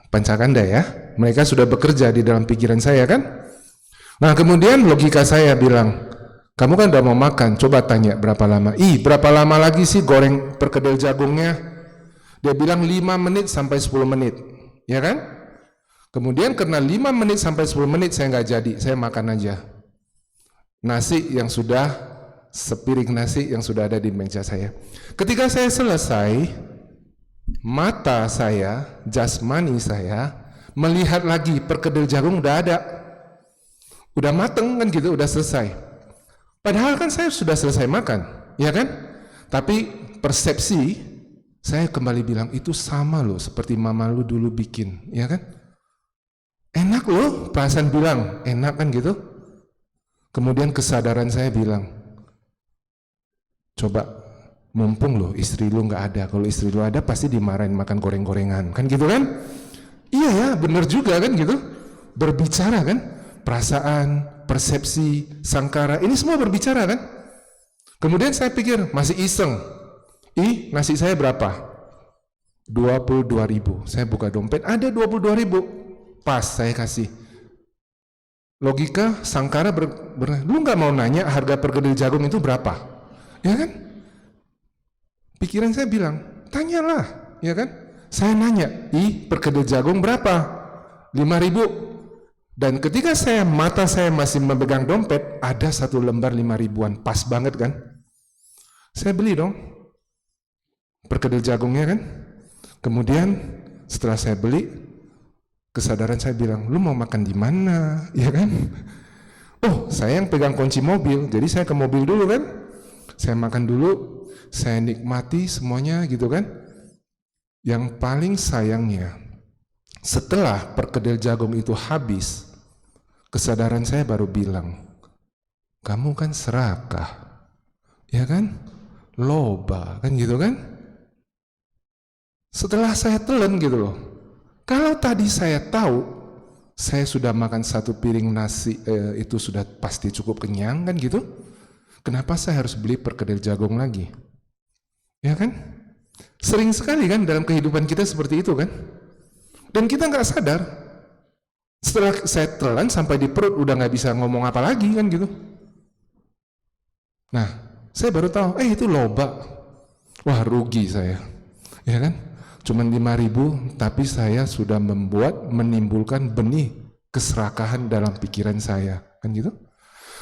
Pancakanda ya, mereka sudah bekerja di dalam pikiran saya kan. Nah kemudian logika saya bilang, kamu kan udah mau makan, coba tanya berapa lama. Berapa lama lagi sih goreng perkedel jagungnya? Dia bilang 5 menit sampai 10 menit. Ya kan? Kemudian karena 5 menit sampai 10 menit saya nggak jadi, saya makan aja. Nasi yang sudah, sepiring nasi yang sudah ada di meja saya. Ketika saya selesai, mata saya, jasmani saya, melihat lagi perkedel jagung udah ada. Udah mateng kan gitu, udah selesai. Padahal kan saya sudah selesai makan, ya kan? Tapi persepsi Saya kembali bilang, itu sama loh seperti mama lu dulu bikin, ya kan? Enak loh, perasaan bilang, enak kan gitu? Kemudian kesadaran saya bilang, coba mumpung loh istri lu nggak ada, kalau istri lu ada pasti dimarahin makan goreng-gorengan, kan gitu kan? Iya ya, bener juga kan gitu? Berbicara kan? Perasaan, persepsi, sangkara, ini semua berbicara kan? Kemudian saya pikir, masih iseng, nasi saya berapa? 22.000. Saya buka dompet, ada 22.000. Pas saya kasih. Logika, sangkara, lu nggak mau nanya harga perkedel jagung itu berapa? Ya kan? Pikiran saya bilang, tanyalah, ya kan? Saya nanya, perkedel jagung berapa? 5.000. Dan ketika mata saya masih memegang dompet, ada satu lembar 5.000-an, pas banget kan? Saya beli dong, perkedel jagungnya kan? Kemudian setelah saya beli, kesadaran saya bilang, lu mau makan di mana, ya kan? Oh, saya yang pegang kunci mobil, jadi saya ke mobil dulu kan? Saya makan dulu, saya nikmati semuanya gitu kan? Yang paling sayangnya, setelah perkedel jagung itu habis, kesadaran saya baru bilang, kamu kan serakah, ya kan? Loba, kan gitu kan? Setelah saya telan gitu loh, kalau tadi saya tahu, saya sudah makan satu piring nasi, itu sudah pasti cukup kenyang kan gitu. Kenapa saya harus beli perkedel jagung lagi? Ya kan? Sering sekali kan dalam kehidupan kita seperti itu kan? Dan kita nggak sadar. Setelah saya telan sampai di perut udah nggak bisa ngomong apa lagi kan gitu. Nah, saya baru tahu, itu loba. Wah, rugi saya. Ya kan? Cuman 5.000, tapi saya sudah menimbulkan benih keserakahan dalam pikiran saya, kan gitu.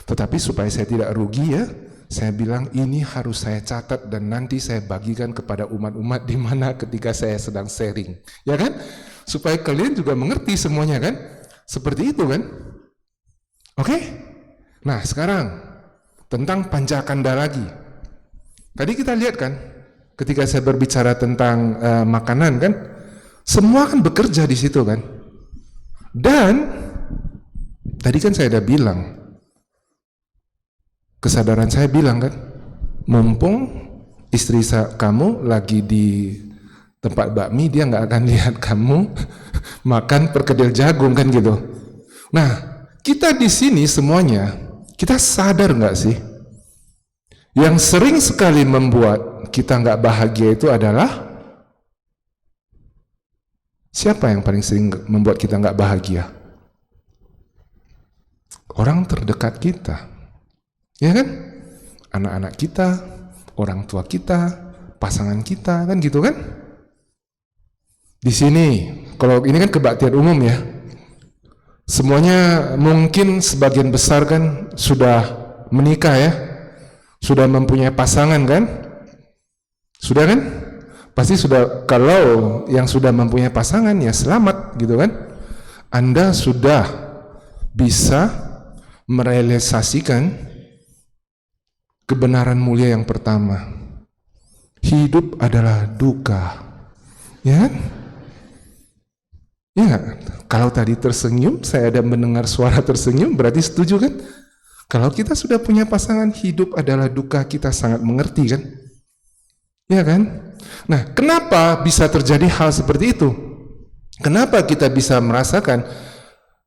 Tetapi supaya saya tidak rugi ya, saya bilang ini harus saya catat dan nanti saya bagikan kepada umat-umat di mana ketika saya sedang sharing, ya kan? Supaya kalian juga mengerti semuanya kan? Seperti itu kan? Oke? Nah sekarang tentang pancakanda lagi. Tadi kita lihat kan? Ketika saya berbicara tentang makanan kan, semua kan bekerja di situ kan. Dan tadi kan saya udah bilang, kesadaran saya bilang kan, mumpung istri kamu lagi di tempat bakmi, dia nggak akan lihat kamu makan perkedel jagung kan gitu. Nah, kita di sini semuanya, kita sadar nggak sih? Yang sering sekali membuat kita nggak bahagia itu adalah siapa yang paling sering membuat kita nggak bahagia? Orang terdekat kita, ya kan? Anak-anak kita, orang tua kita, pasangan kita, kan gitu kan? Di sini, kalau ini kan kebaktian umum ya, semuanya mungkin sebagian besar kan sudah menikah ya, sudah mempunyai pasangan kan? Sudah kan? Pasti sudah, kalau yang sudah mempunyai pasangan ya selamat gitu kan? Anda sudah bisa merealisasikan kebenaran mulia yang pertama. Hidup adalah duka. Ya kan? Ya, kalau tadi tersenyum, saya ada mendengar suara tersenyum, berarti setuju kan? Kalau kita sudah punya pasangan, hidup adalah duka, kita sangat mengerti kan? Ya kan? Nah, kenapa bisa terjadi hal seperti itu? Kenapa kita bisa merasakan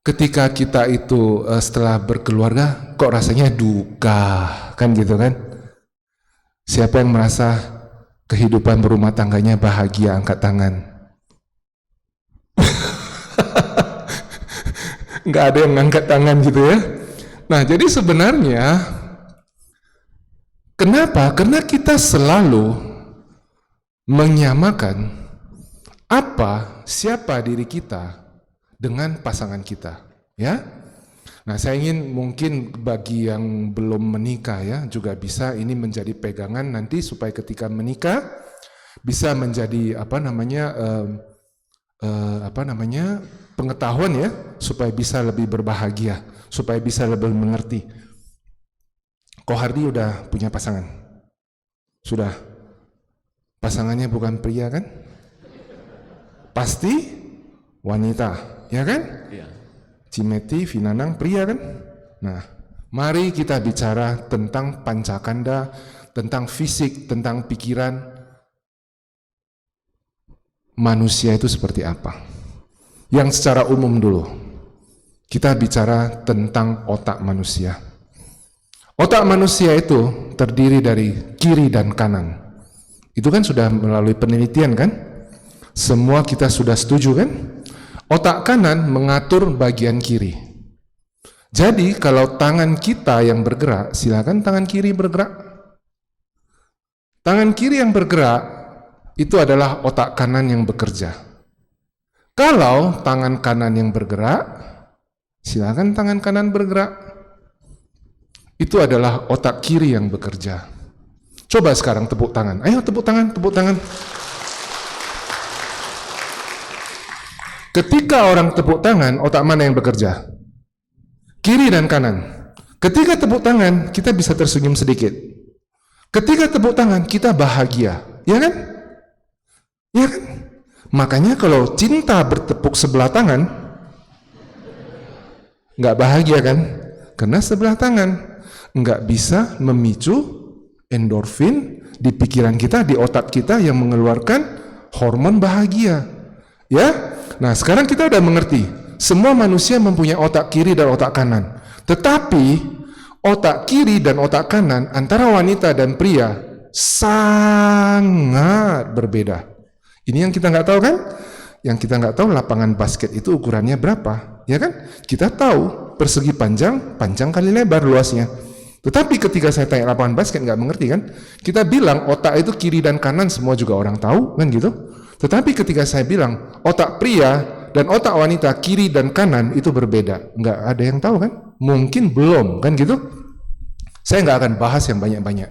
ketika kita itu setelah berkeluarga, kok rasanya duka, kan gitu kan? Siapa yang merasa kehidupan berumah tangganya bahagia, angkat tangan. Nggak ada yang ngangkat tangan gitu ya. Nah, jadi sebenarnya kenapa? Karena kita selalu menyamakan siapa diri kita dengan pasangan kita, ya. Nah, saya ingin mungkin bagi yang belum menikah ya, juga bisa ini menjadi pegangan nanti supaya ketika menikah bisa menjadi pengetahuan ya, supaya bisa lebih berbahagia, supaya bisa lebih mengerti. Ko Hardi udah punya pasangan? Sudah. Pasangannya bukan pria kan? Pasti wanita, ya kan? Iya. Cimeti, Vinanang pria kan? Nah, mari kita bicara tentang pancakanda, tentang fisik, tentang pikiran manusia itu seperti apa. Yang secara umum dulu, kita bicara tentang otak manusia. Otak manusia itu terdiri dari kiri dan kanan. Itu kan sudah melalui penelitian kan? Semua kita sudah setuju kan? Otak kanan mengatur bagian kiri. Jadi kalau tangan kita yang bergerak, silakan tangan kiri bergerak. Tangan kiri yang bergerak itu adalah otak kanan yang bekerja. Kalau tangan kanan yang bergerak, silakan tangan kanan bergerak. Itu adalah otak kiri yang bekerja. Coba sekarang tepuk tangan. Ayo tepuk tangan, tepuk tangan. Ketika orang tepuk tangan, otak mana yang bekerja? Kiri dan kanan. Ketika tepuk tangan, kita bisa tersenyum sedikit. Ketika tepuk tangan, kita bahagia. Ya kan? Ya kan? Makanya kalau cinta bertepuk sebelah tangan, nggak bahagia kan? Karena sebelah tangan nggak bisa memicu endorfin di pikiran kita, di otak kita yang mengeluarkan hormon bahagia. Ya? Nah, sekarang kita udah mengerti. Semua manusia mempunyai otak kiri dan otak kanan. Tetapi otak kiri dan otak kanan antara wanita dan pria sangat berbeda. Ini yang kita nggak tahu kan? Yang kita nggak tahu lapangan basket itu ukurannya berapa, ya kan? Kita tahu persegi panjang kali lebar luasnya. Tetapi ketika saya tanya lapangan basket nggak mengerti kan? Kita bilang otak itu kiri dan kanan semua juga orang tahu kan gitu. Tetapi ketika saya bilang otak pria dan otak wanita kiri dan kanan itu berbeda, nggak ada yang tahu kan? Mungkin belum kan gitu. Saya nggak akan bahas yang banyak-banyak.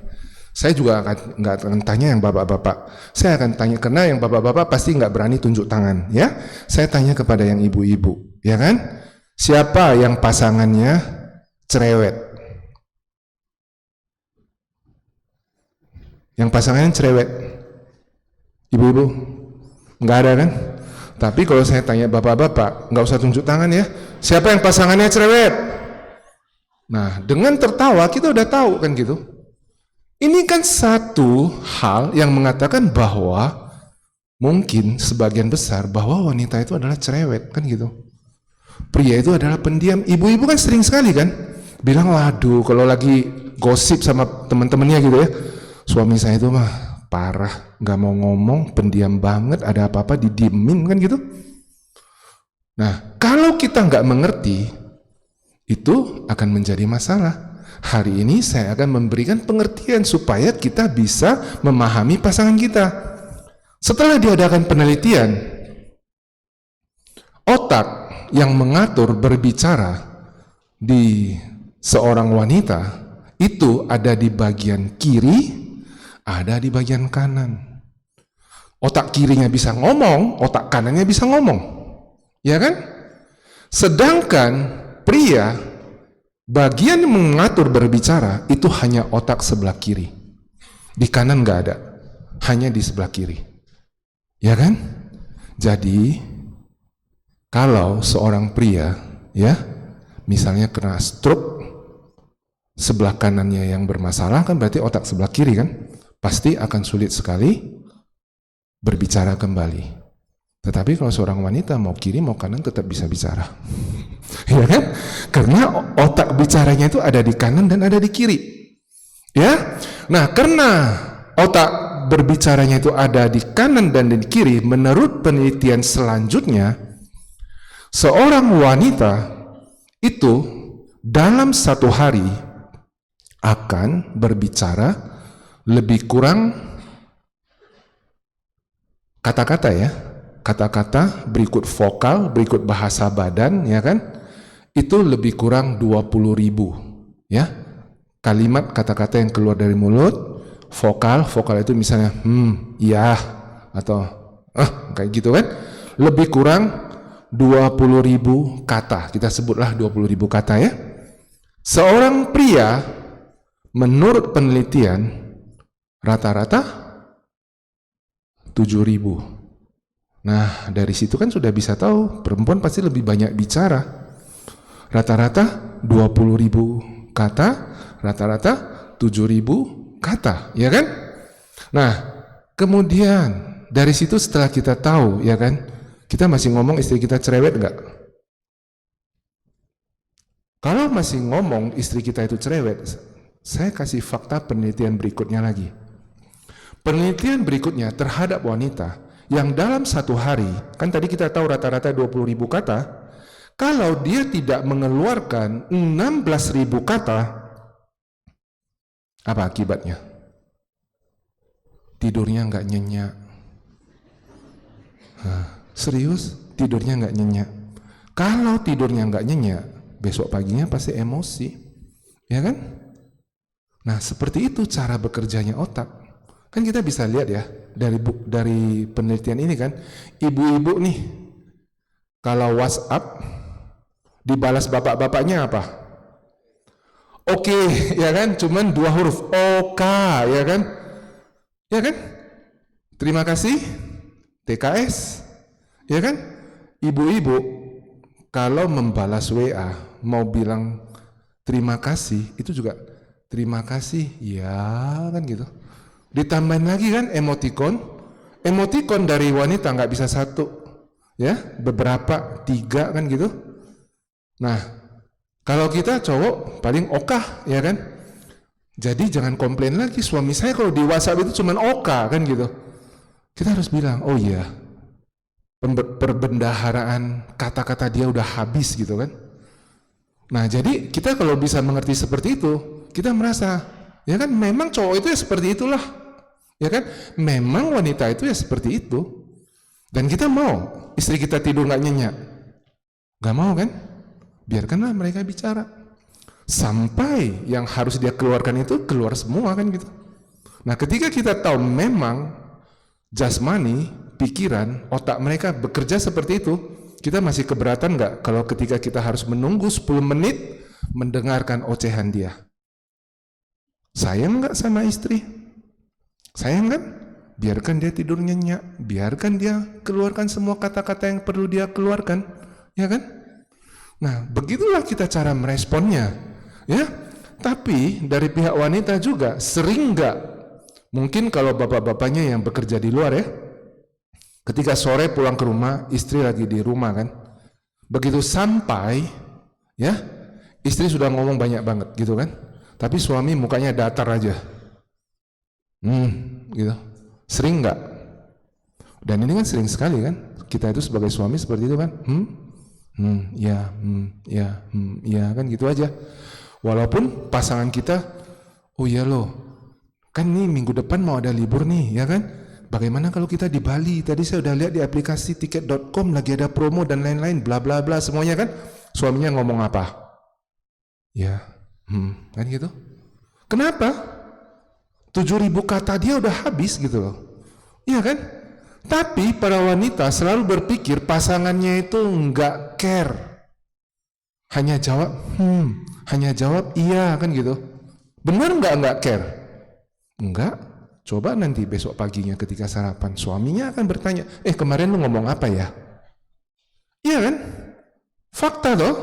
Saya juga nggak akan tanya yang bapak-bapak. Saya akan tanya karena yang bapak-bapak pasti nggak berani tunjuk tangan, ya. Saya tanya kepada yang ibu-ibu, ya kan? Siapa yang pasangannya cerewet? Yang pasangannya cerewet, ibu-ibu, nggak ada kan? Tapi kalau saya tanya bapak-bapak, nggak usah tunjuk tangan ya. Siapa yang pasangannya cerewet? Nah, dengan tertawa kita udah tahu kan gitu. Ini kan satu hal yang mengatakan bahwa mungkin sebagian besar bahwa wanita itu adalah cerewet kan gitu. Pria itu adalah pendiam. Ibu-ibu kan sering sekali kan bilang, waduh kalau lagi gosip sama teman-temannya gitu ya, suami saya itu mah parah, nggak mau ngomong, pendiam banget, ada apa-apa didiemin kan gitu. Nah, kalau kita nggak mengerti, itu akan menjadi masalah. Hari ini saya akan memberikan pengertian supaya kita bisa memahami pasangan kita. Setelah diadakan penelitian, otak yang mengatur berbicara di seorang wanita itu ada di bagian kiri, ada di bagian kanan. Otak kirinya bisa ngomong, otak kanannya bisa ngomong. Ya kan? Sedangkan pria, bagian yang mengatur berbicara itu hanya otak sebelah kiri. Di kanan nggak ada, hanya di sebelah kiri. Ya kan? Jadi, kalau seorang pria, ya, misalnya kena stroke, sebelah kanannya yang bermasalah kan berarti otak sebelah kiri kan? Pasti akan sulit sekali berbicara kembali. Tetapi kalau seorang wanita mau kiri mau kanan tetap bisa bicara. Ya kan? Karena otak bicaranya itu ada di kanan dan ada di kiri. Ya? Nah, karena otak berbicaranya itu ada di kanan dan di kiri, menurut penelitian selanjutnya, seorang wanita itu dalam satu hari akan berbicara lebih kurang kata-kata ya, kata-kata berikut vokal, berikut bahasa badan, ya kan? Itu lebih kurang 20.000 ya. Kalimat kata-kata yang keluar dari mulut, vokal itu misalnya iya atau kayak gitu kan. Lebih kurang 20.000 kata. Kita sebutlah 20.000 kata ya. Seorang pria menurut penelitian rata-rata 7.000. Nah, dari situ kan sudah bisa tahu perempuan pasti lebih banyak bicara. Rata-rata 20.000 kata, rata-rata 7.000 kata, ya kan? Nah, kemudian dari situ setelah kita tahu, ya kan, kita masih ngomong istri kita cerewet nggak? Kalau masih ngomong istri kita itu cerewet, saya kasih fakta penelitian berikutnya lagi. Penelitian berikutnya terhadap wanita yang dalam satu hari, kan tadi kita tahu rata-rata 20.000 kata, kalau dia tidak mengeluarkan 16.000 kata, apa akibatnya? Tidurnya nggak nyenyak. Serius, tidurnya nggak nyenyak. Kalau tidurnya nggak nyenyak, besok paginya pasti emosi, ya kan? Nah, seperti itu cara bekerjanya otak. Kan kita bisa lihat ya dari penelitian ini kan, ibu-ibu nih kalau WhatsApp dibalas bapak-bapaknya apa? Oke, ya kan? Cuman 2 huruf, OK, ya kan? Ya kan? Terima kasih, TKS, ya kan? Ibu-ibu kalau membalas WA mau bilang terima kasih, itu juga terima kasih, ya kan gitu. Ditambahin lagi kan emoticon dari wanita nggak bisa 1, ya, beberapa 3 kan gitu. Nah, kalau kita cowok paling okah, ya kan. Jadi jangan komplain lagi, suami saya kalau di WhatsApp itu cuman okah kan gitu. Kita harus bilang, oh iya, perbendaharaan kata-kata dia udah habis gitu kan. Nah, jadi kita kalau bisa mengerti seperti itu, kita merasa, ya kan, memang cowok itu ya seperti itulah, ya kan, memang wanita itu ya seperti itu. Dan kita mau istri kita tidur nggak nyenyak? Nggak mau kan? Biarkanlah mereka bicara sampai yang harus dia keluarkan itu keluar semua kan gitu. Nah, ketika kita tahu memang jasmani, pikiran, otak mereka bekerja seperti itu, kita masih keberatan nggak kalau ketika kita harus menunggu 10 menit mendengarkan ocehan dia? Sayang nggak sama istri? Sayang kan? Biarkan dia tidur nyenyak, biarkan dia keluarkan semua kata-kata yang perlu dia keluarkan, ya kan? Nah, begitulah kita cara meresponnya, ya. Tapi dari pihak wanita juga sering nggak? Mungkin kalau bapak-bapaknya yang bekerja di luar ya, ketika sore pulang ke rumah, istri lagi di rumah kan, begitu sampai, ya, istri sudah ngomong banyak banget gitu kan, tapi suami mukanya datar aja, gitu. Sering nggak? Dan ini kan sering sekali kan, kita itu sebagai suami seperti itu kan, ya kan gitu aja. Walaupun pasangan kita, oh iya loh, kan nih minggu depan mau ada libur nih, ya kan? Bagaimana kalau kita di Bali? Tadi saya udah lihat di aplikasi tiket.com lagi ada promo dan lain-lain, bla bla bla semuanya kan? Suaminya ngomong apa? Ya, kan gitu. Kenapa? 7.000 kata dia udah habis gitu loh. Iya kan? Tapi para wanita selalu berpikir pasangannya itu enggak care. Hanya jawab iya kan gitu. Benar enggak care? Enggak. Coba nanti besok paginya ketika sarapan, suaminya akan bertanya, kemarin lu ngomong apa ya? Iya kan? Fakta loh.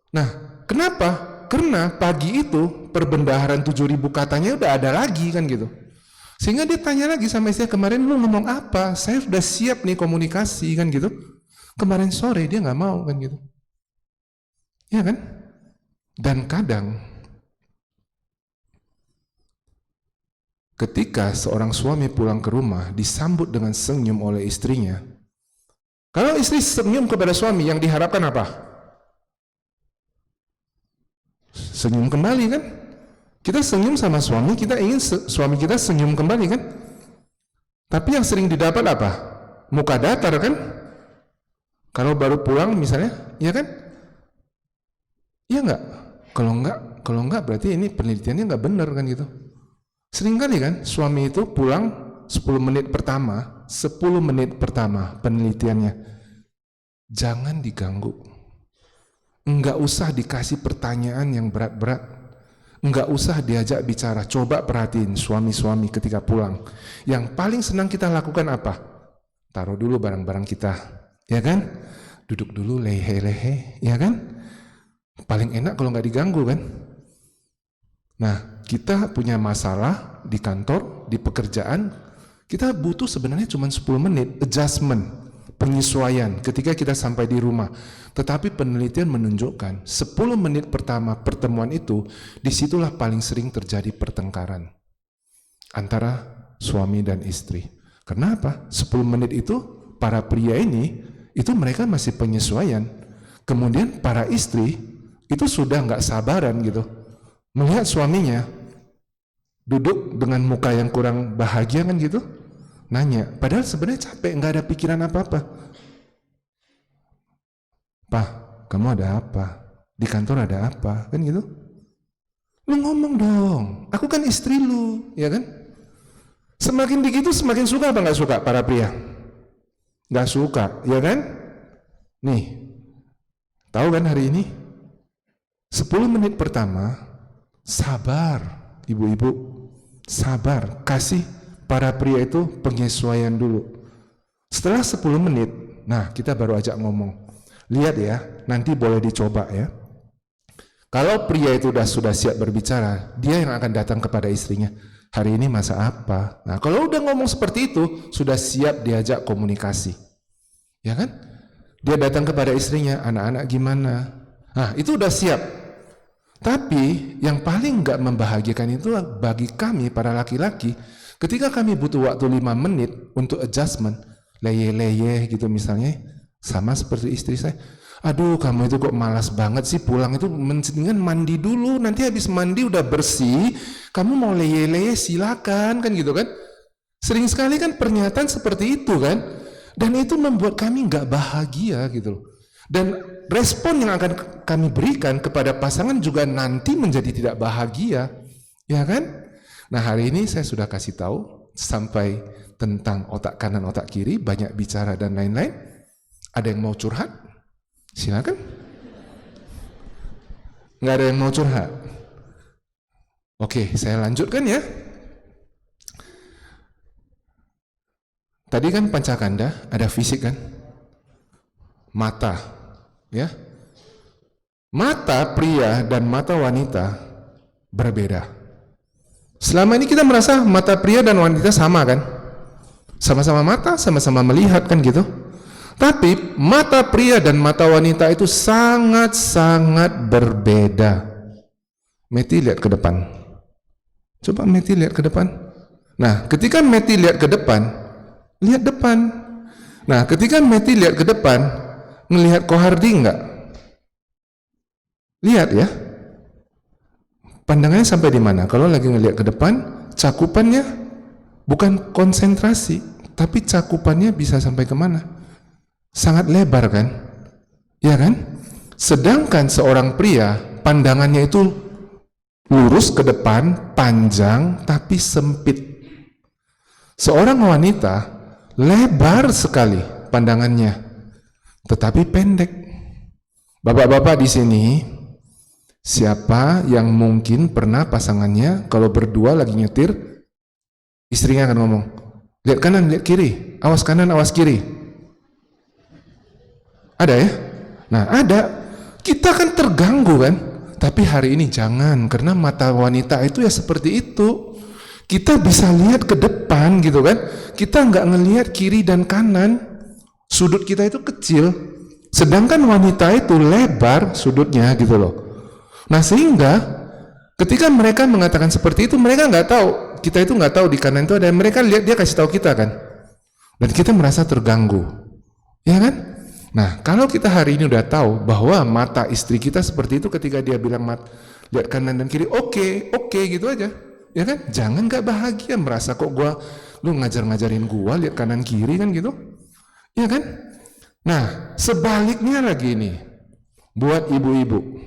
Nah, kenapa? Karena pagi itu perbendaharaan 7.000 katanya udah ada lagi kan gitu. Sehingga dia tanya lagi sama istrinya, kemarin lu ngomong apa? Saya sudah siap nih komunikasi kan gitu. Kemarin sore dia nggak mau kan gitu. Ya kan? Dan kadang ketika seorang suami pulang ke rumah disambut dengan senyum oleh istrinya, kalau istri senyum kepada suami yang diharapkan apa? Senyum kembali kan? Kita senyum sama suami, kita ingin suami kita senyum kembali kan? Tapi yang sering didapat apa? Muka datar kan? Kalau baru pulang misalnya, ya kan? Iya enggak? Kalau enggak berarti ini penelitiannya enggak benar kan gitu. Sering kali kan suami itu pulang 10 menit pertama penelitiannya. Jangan diganggu. Enggak usah dikasih pertanyaan yang berat-berat. Nggak usah diajak bicara. Coba perhatiin suami-suami ketika pulang. Yang paling senang kita lakukan apa? Taruh dulu barang-barang kita, ya kan? Duduk dulu lehe-lehe, ya kan? Paling enak kalau nggak diganggu kan? Nah, kita punya masalah di kantor, di pekerjaan, kita butuh sebenarnya cuma 10 menit adjustment, penyesuaian ketika kita sampai di rumah. Tetapi penelitian menunjukkan 10 menit pertama pertemuan itu, disitulah paling sering terjadi pertengkaran antara suami dan istri. Kenapa? 10 menit itu para pria ini, itu mereka masih penyesuaian. Kemudian para istri itu sudah nggak sabaran gitu melihat suaminya duduk dengan muka yang kurang bahagia kan gitu, nanya, padahal sebenarnya capek, nggak ada pikiran apa-apa. Pak, kamu ada apa? Di kantor ada apa? Kan gitu. Lu ngomong dong, aku kan istri lu, ya kan? Semakin begitu semakin suka apa nggak suka para pria? Nggak suka, ya kan? Nih, tahu kan hari ini? 10 menit pertama, sabar, ibu-ibu, sabar, kasih para pria itu penyesuaian dulu. Setelah 10 menit, nah kita baru ajak ngomong. Lihat ya, nanti boleh dicoba ya. Kalau pria itu sudah siap berbicara, dia yang akan datang kepada istrinya. Hari ini masak apa? Nah, kalau udah ngomong seperti itu, sudah siap diajak komunikasi. Ya kan? Dia datang kepada istrinya, anak-anak gimana? Nah, itu udah siap. Tapi yang paling nggak membahagiakan itu bagi kami para laki-laki, ketika kami butuh waktu 5 menit untuk adjustment, leye-leye gitu misalnya, sama seperti istri saya. Aduh, kamu itu kok malas banget sih pulang itu, mendingan mandi dulu, nanti habis mandi udah bersih, kamu mau leye-leye silakan, kan gitu kan. Sering sekali kan pernyataan seperti itu kan, dan itu membuat kami nggak bahagia gitu loh. Dan respon yang akan kami berikan kepada pasangan juga nanti menjadi tidak bahagia, ya kan? Nah, hari ini saya sudah kasih tahu sampai tentang otak kanan, otak kiri, banyak bicara dan lain-lain. Ada yang mau curhat? Silakan. Nggak ada yang mau curhat? Oke, saya lanjutkan ya. Tadi kan pancakanda, ada fisik kan? Mata, ya. Mata pria dan mata wanita berbeda. Selama ini kita merasa mata pria dan wanita sama kan? Sama-sama mata, sama-sama melihat kan gitu. Tapi mata pria dan mata wanita itu sangat-sangat berbeda. Meti lihat ke depan. Coba Meti lihat ke depan. Nah, ketika Meti lihat ke depan, lihat depan. Nah, ketika Meti lihat ke depan, ngelihat Kohardi enggak? Lihat ya. Pandangannya sampai di mana? Kalau lagi ngelihat ke depan, cakupannya bukan konsentrasi, tapi cakupannya bisa sampai kemana? Sangat lebar kan? Ya kan? Sedangkan seorang pria, pandangannya itu lurus ke depan, panjang, tapi sempit. Seorang wanita, lebar sekali pandangannya, tetapi pendek. Bapak-bapak di sini, siapa yang mungkin pernah pasangannya kalau berdua lagi nyetir, istrinya akan ngomong, lihat kanan, lihat kiri, awas kanan, awas kiri. Ada ya? Nah, ada. Kita kan terganggu kan? Tapi hari ini jangan, karena mata wanita itu ya seperti itu. Kita bisa lihat ke depan gitu kan? Kita nggak ngelihat kiri dan kanan. Sudut kita itu kecil. Sedangkan wanita itu lebar sudutnya gitu loh. Nah, sehingga ketika mereka mengatakan seperti itu, mereka nggak tahu. Kita itu nggak tahu di kanan itu ada. Mereka lihat, dia kasih tahu kita kan. Dan kita merasa terganggu. Ya kan? Nah, kalau kita hari ini udah tahu bahwa mata istri kita seperti itu ketika dia bilang lihat kanan dan kiri, oke, gitu aja. Ya kan? Jangan nggak bahagia merasa kok lu ngajarin gua lihat kanan kiri kan gitu. Ya kan? Nah, sebaliknya lagi nih, buat ibu-ibu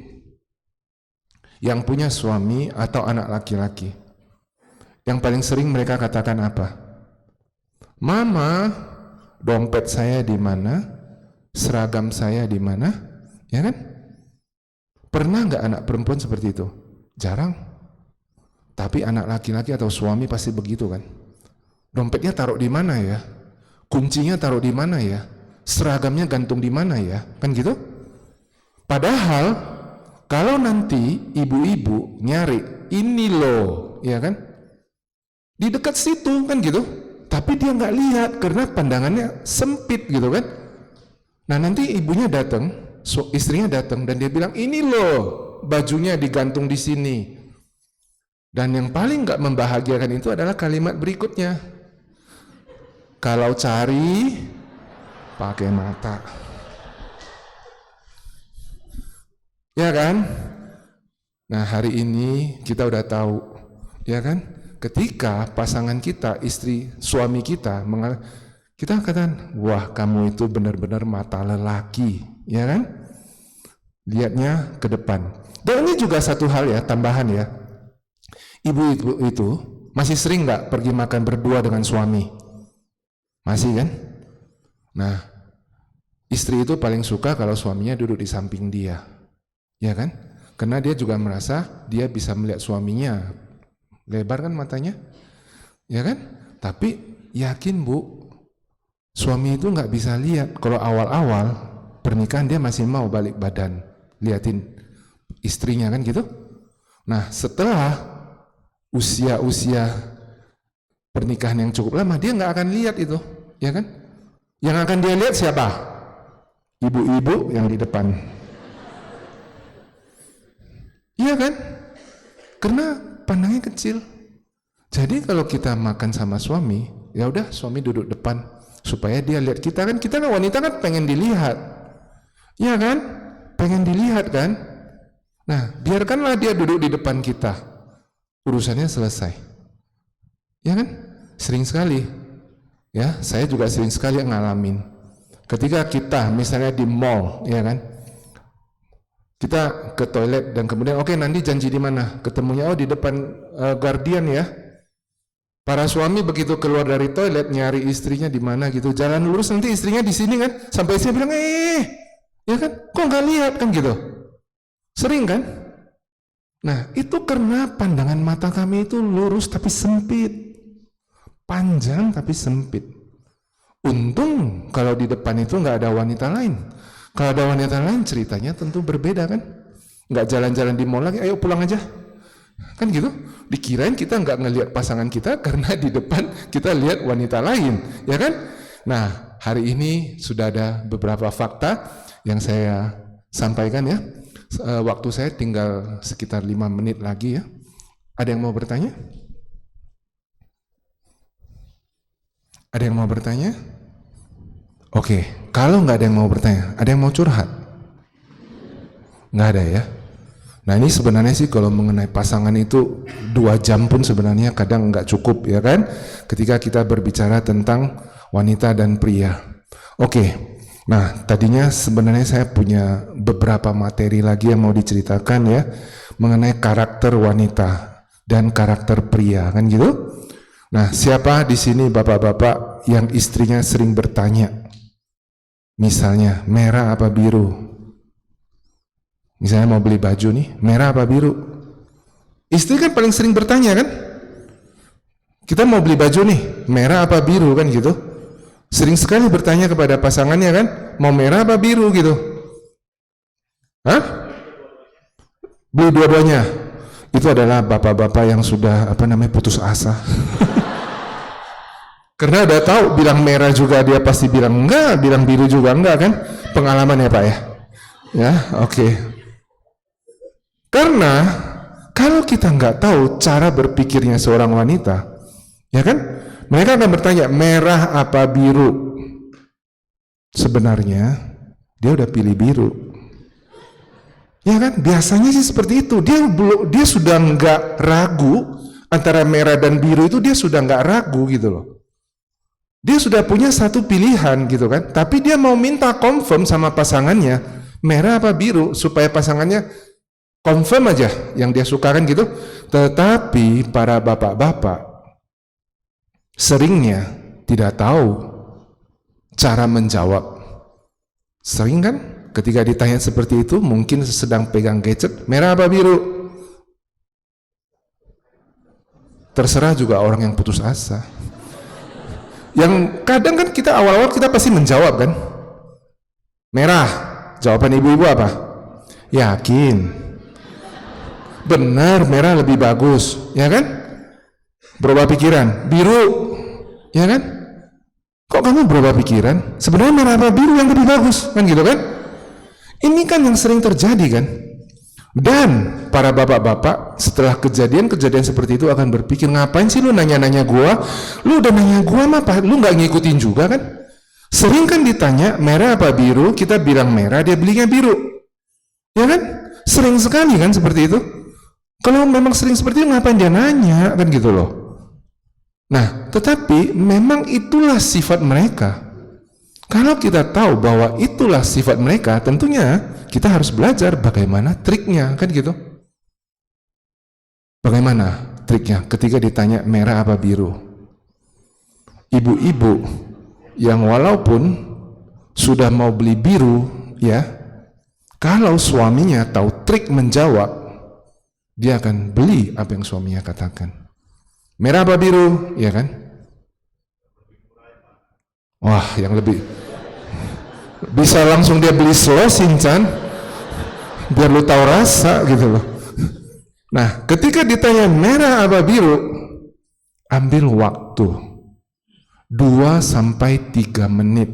yang punya suami atau anak laki-laki, yang paling sering mereka katakan apa? Mama, dompet saya di mana? Seragam saya di mana? Ya kan? Pernah nggak anak perempuan seperti itu? Jarang. Tapi anak laki-laki atau suami pasti begitu kan. Dompetnya taruh di mana ya? Kuncinya taruh di mana ya? Seragamnya gantung di mana ya? Kan gitu? Padahal kalau nanti ibu-ibu nyari ini loh, ya kan? Di dekat situ kan gitu. Tapi dia nggak lihat karena pandangannya sempit gitu kan. Nah nanti ibunya datang, istrinya datang dan dia bilang ini loh bajunya digantung di sini. Dan yang paling nggak membahagiakan itu adalah kalimat berikutnya. Kalau cari pakai mata. Ya kan? Nah hari ini kita udah tahu, ya kan? Ketika pasangan kita, istri, suami kita, kita katakan, wah kamu itu benar-benar mata lelaki, ya kan? Lihatnya ke depan. Dan ini juga satu hal ya, tambahan ya. Ibu itu masih sering nggak pergi makan berdua dengan suami? Masih kan? Nah, istri itu paling suka kalau suaminya duduk di samping dia. Ya kan? Karena dia juga merasa dia bisa melihat suaminya. Lebar kan matanya? Ya kan? Tapi yakin Bu, suami itu nggak bisa lihat. Kalau awal-awal pernikahan dia masih mau balik badan, liatin istrinya kan gitu. Nah setelah usia pernikahan yang cukup lama, dia nggak akan lihat itu, ya kan? Yang akan dia lihat siapa? Ibu-ibu yang di depan. Iya kan? Karena pandangnya kecil. Jadi kalau kita makan sama suami, ya udah suami duduk depan supaya dia lihat kita kan wanita kan pengen dilihat. Iya kan? Pengen dilihat kan? Nah, biarkanlah dia duduk di depan kita. Urusannya selesai. Ya kan? Sering sekali. Ya, saya juga sering sekali ngalamin. Ketika kita misalnya di mall, ya kan? Kita ke toilet dan kemudian oke, nanti janji di mana? Ketemunya di depan Guardian ya. Para suami begitu keluar dari toilet nyari istrinya di mana gitu, jalan lurus nanti istrinya di sini kan, sampai istrinya bilang ya kan? Kok nggak lihat kan gitu? Sering kan? Nah itu karena pandangan mata kami itu lurus tapi sempit, panjang tapi sempit. Untung kalau di depan itu nggak ada wanita lain. Kalau ada wanita lain ceritanya tentu berbeda kan? Nggak jalan-jalan di mall lagi, ayo pulang aja. Kan gitu? Dikirain kita nggak ngelihat pasangan kita karena di depan kita lihat wanita lain, ya kan? Nah, hari ini sudah ada beberapa fakta yang saya sampaikan ya. Waktu saya tinggal sekitar 5 menit lagi ya. Ada yang mau bertanya? Ada yang mau bertanya? Oke, kalau nggak ada yang mau bertanya, ada yang mau curhat? Nggak ada ya? Nah ini sebenarnya sih kalau mengenai pasangan itu 2 jam pun sebenarnya kadang nggak cukup ya kan? Ketika kita berbicara tentang wanita dan pria. Oke, nah tadinya sebenarnya saya punya beberapa materi lagi yang mau diceritakan ya mengenai karakter wanita dan karakter pria kan gitu? Nah siapa di sini bapak-bapak yang istrinya sering bertanya? Misalnya merah apa biru? Misalnya mau beli baju nih, merah apa biru? Istri kan paling sering bertanya kan? Kita mau beli baju nih, merah apa biru kan gitu? Sering sekali bertanya kepada pasangannya kan, mau merah apa biru gitu? Hah? Beli dua-duanya. Itu adalah bapak-bapak yang sudah putus asa. Karena udah tahu bilang merah juga dia pasti bilang enggak, bilang biru juga enggak kan? Pengalaman ya Pak ya? Ya, oke. Karena kalau kita nggak tahu cara berpikirnya seorang wanita, ya kan? Mereka akan bertanya merah apa biru. Sebenarnya dia udah pilih biru. Ya kan? Biasanya sih seperti itu. Dia sudah nggak ragu antara merah dan biru itu, dia sudah nggak ragu gitu loh. Dia sudah punya satu pilihan gitu kan, tapi dia mau minta confirm sama pasangannya merah apa biru supaya pasangannya confirm aja yang dia sukakan gitu. Tetapi para bapak-bapak seringnya tidak tahu cara menjawab. Sering kan ketika ditanya seperti itu, mungkin sedang pegang gadget, merah apa biru? Terserah juga orang yang putus asa. Yang kadang kan kita awal-awal kita pasti menjawab kan. Merah. Jawaban ibu-ibu apa? Yakin. Benar, merah lebih bagus, ya kan? Berubah pikiran. Biru, ya kan? Kok kamu berubah pikiran? Sebenarnya merah apa biru yang lebih bagus, kan gitu kan? Ini kan yang sering terjadi kan? Dan para bapak-bapak setelah kejadian-kejadian seperti itu akan berpikir, ngapain sih lu nanya-nanya gua? Lu udah nanya gua apa? Lu nggak ngikutin juga kan? Sering kan ditanya merah apa biru, kita bilang merah, dia belinya biru. Ya kan? Sering sekali kan seperti itu. Kalau memang sering seperti itu ngapain dia nanya kan gitu loh. Nah, tetapi memang itulah sifat mereka. Kalau kita tahu bahwa itulah sifat mereka, tentunya kita harus belajar bagaimana triknya, kan gitu. Bagaimana triknya ketika ditanya merah apa biru? Ibu-ibu yang walaupun sudah mau beli biru, ya, kalau suaminya tahu trik menjawab, dia akan beli apa yang suaminya katakan. Merah apa biru, ya kan? Wah, yang lebih bisa langsung dia beli slow Shinchan biar lu tahu rasa gitu loh. Nah, ketika ditanya merah apa biru, ambil waktu 2-3 menit,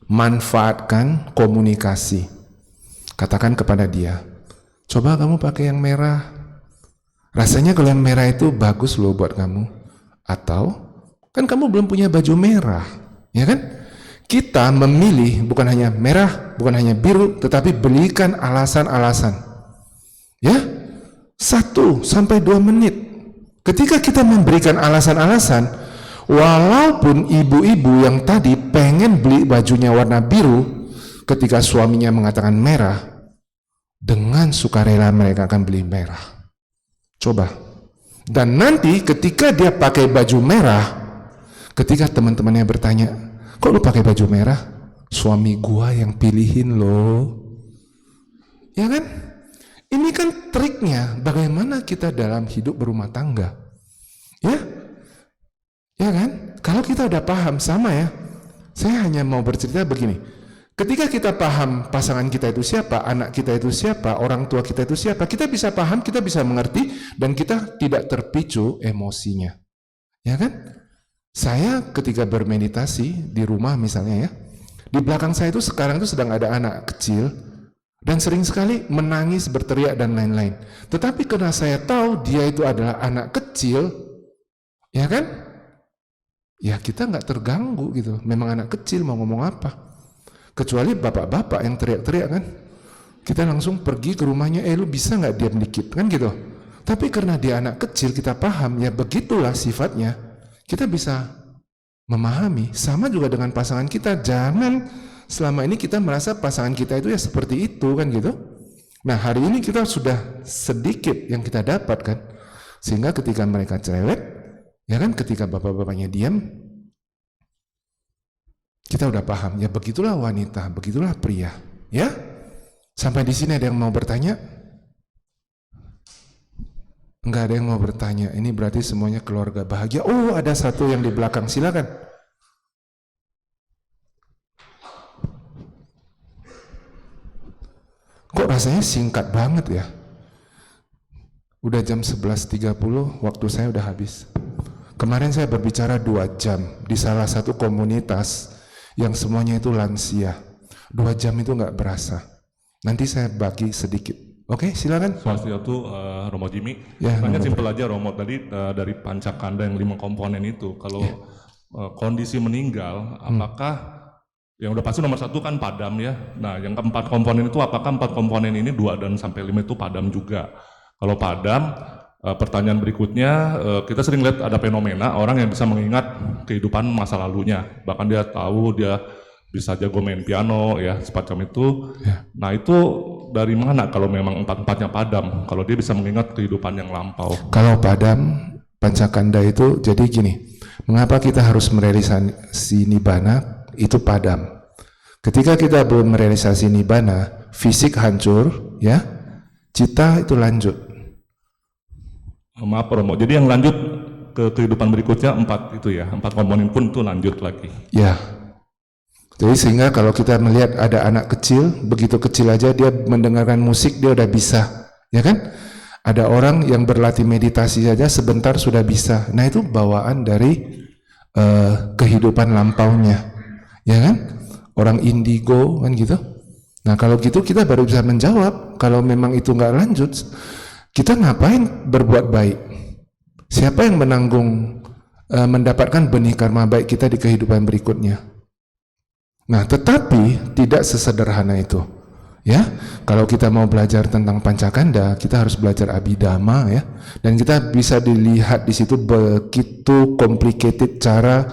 manfaatkan komunikasi. Katakan kepada dia, coba kamu pakai yang merah, rasanya kalau yang merah itu bagus loh buat kamu. Atau kan kamu belum punya baju merah, ya kan? Kita memilih bukan hanya merah, bukan hanya biru, tetapi belikan alasan-alasan. Ya, 1-2 menit. Ketika kita memberikan alasan-alasan, walaupun ibu-ibu yang tadi pengen beli bajunya warna biru, ketika suaminya mengatakan merah, dengan sukarela mereka akan beli merah. Coba. Dan nanti ketika dia pakai baju merah, ketika teman-temannya bertanya, kok lu pakai baju merah? Suami gua yang pilihin loh. Ya kan? Ini kan triknya bagaimana kita dalam hidup berumah tangga. Ya? Ya kan? Kalau kita udah paham, sama ya. Saya hanya mau bercerita begini. Ketika kita paham pasangan kita itu siapa, anak kita itu siapa, orang tua kita itu siapa, kita bisa paham, kita bisa mengerti, dan kita tidak terpicu emosinya. Ya kan? Saya ketika bermeditasi di rumah misalnya ya, di belakang saya itu sekarang itu sedang ada anak kecil dan sering sekali menangis, berteriak dan lain-lain. Tetapi karena saya tahu dia itu adalah anak kecil, ya kan? Ya kita nggak terganggu gitu. Memang anak kecil mau ngomong apa? Kecuali bapak-bapak yang teriak-teriak kan, kita langsung pergi ke rumahnya. Lu bisa nggak diam dikit kan gitu. Tapi karena dia anak kecil kita paham ya begitulah sifatnya. Kita bisa memahami. Sama juga dengan pasangan kita. Jangan selama ini kita merasa pasangan kita itu ya seperti itu kan gitu. Nah hari ini kita sudah sedikit yang kita dapat kan, sehingga ketika mereka cerewet, ya kan, ketika bapak-bapaknya diam, kita udah paham. Ya begitulah wanita, begitulah pria. Ya, sampai di sini ada yang mau bertanya? Enggak ada yang mau bertanya. Ini berarti semuanya keluarga bahagia. Oh, ada satu yang di belakang, silakan. Kok rasanya singkat banget ya? Udah jam 11.30, waktu saya udah habis. Kemarin saya berbicara 2 jam di salah satu komunitas yang semuanya itu lansia. 2 jam itu nggak berasa. Nanti saya bagi sedikit. Oke, silakan. Swastiastu, Romo Jimmy. Ya, Tanya simpel aja Romo, tadi dari Pancakanda yang 5 komponen itu, kalau kondisi meninggal, apakah yang udah pasti nomor 1 kan padam ya. Nah, yang keempat komponen itu apakah 4 komponen ini 2 dan sampai 5 itu padam juga? Kalau padam, pertanyaan berikutnya, kita sering lihat ada fenomena orang yang bisa mengingat kehidupan masa lalunya, bahkan dia tahu dia bisa jago main piano ya, semacam itu. Ya. Nah itu dari mana kalau memang 4-4-nya padam, kalau dia bisa mengingat kehidupan yang lampau? Kalau padam, Pancakanda itu jadi gini, mengapa kita harus merealisasi Nibbana? Itu padam. Ketika kita belum merealisasi Nibbana, fisik hancur, ya, cita itu lanjut. Maaf Romo, jadi yang lanjut ke kehidupan berikutnya 4 itu ya, 4 komponen pun itu lanjut lagi. Ya. Jadi sehingga kalau kita melihat ada anak kecil, begitu kecil aja dia mendengarkan musik dia udah bisa, ya kan? Ada orang yang berlatih meditasi saja sebentar sudah bisa. Nah itu bawaan dari kehidupan lampaunya, ya kan? Orang indigo kan gitu. Nah kalau gitu kita baru bisa menjawab. Kalau memang itu nggak lanjut, kita ngapain berbuat baik? Siapa yang menanggung mendapatkan benih karma baik kita di kehidupan berikutnya? Nah, tetapi tidak sesederhana itu. Ya, kalau kita mau belajar tentang Pancakanda, kita harus belajar Abhidhamma ya. Dan kita bisa dilihat di situ begitu complicated cara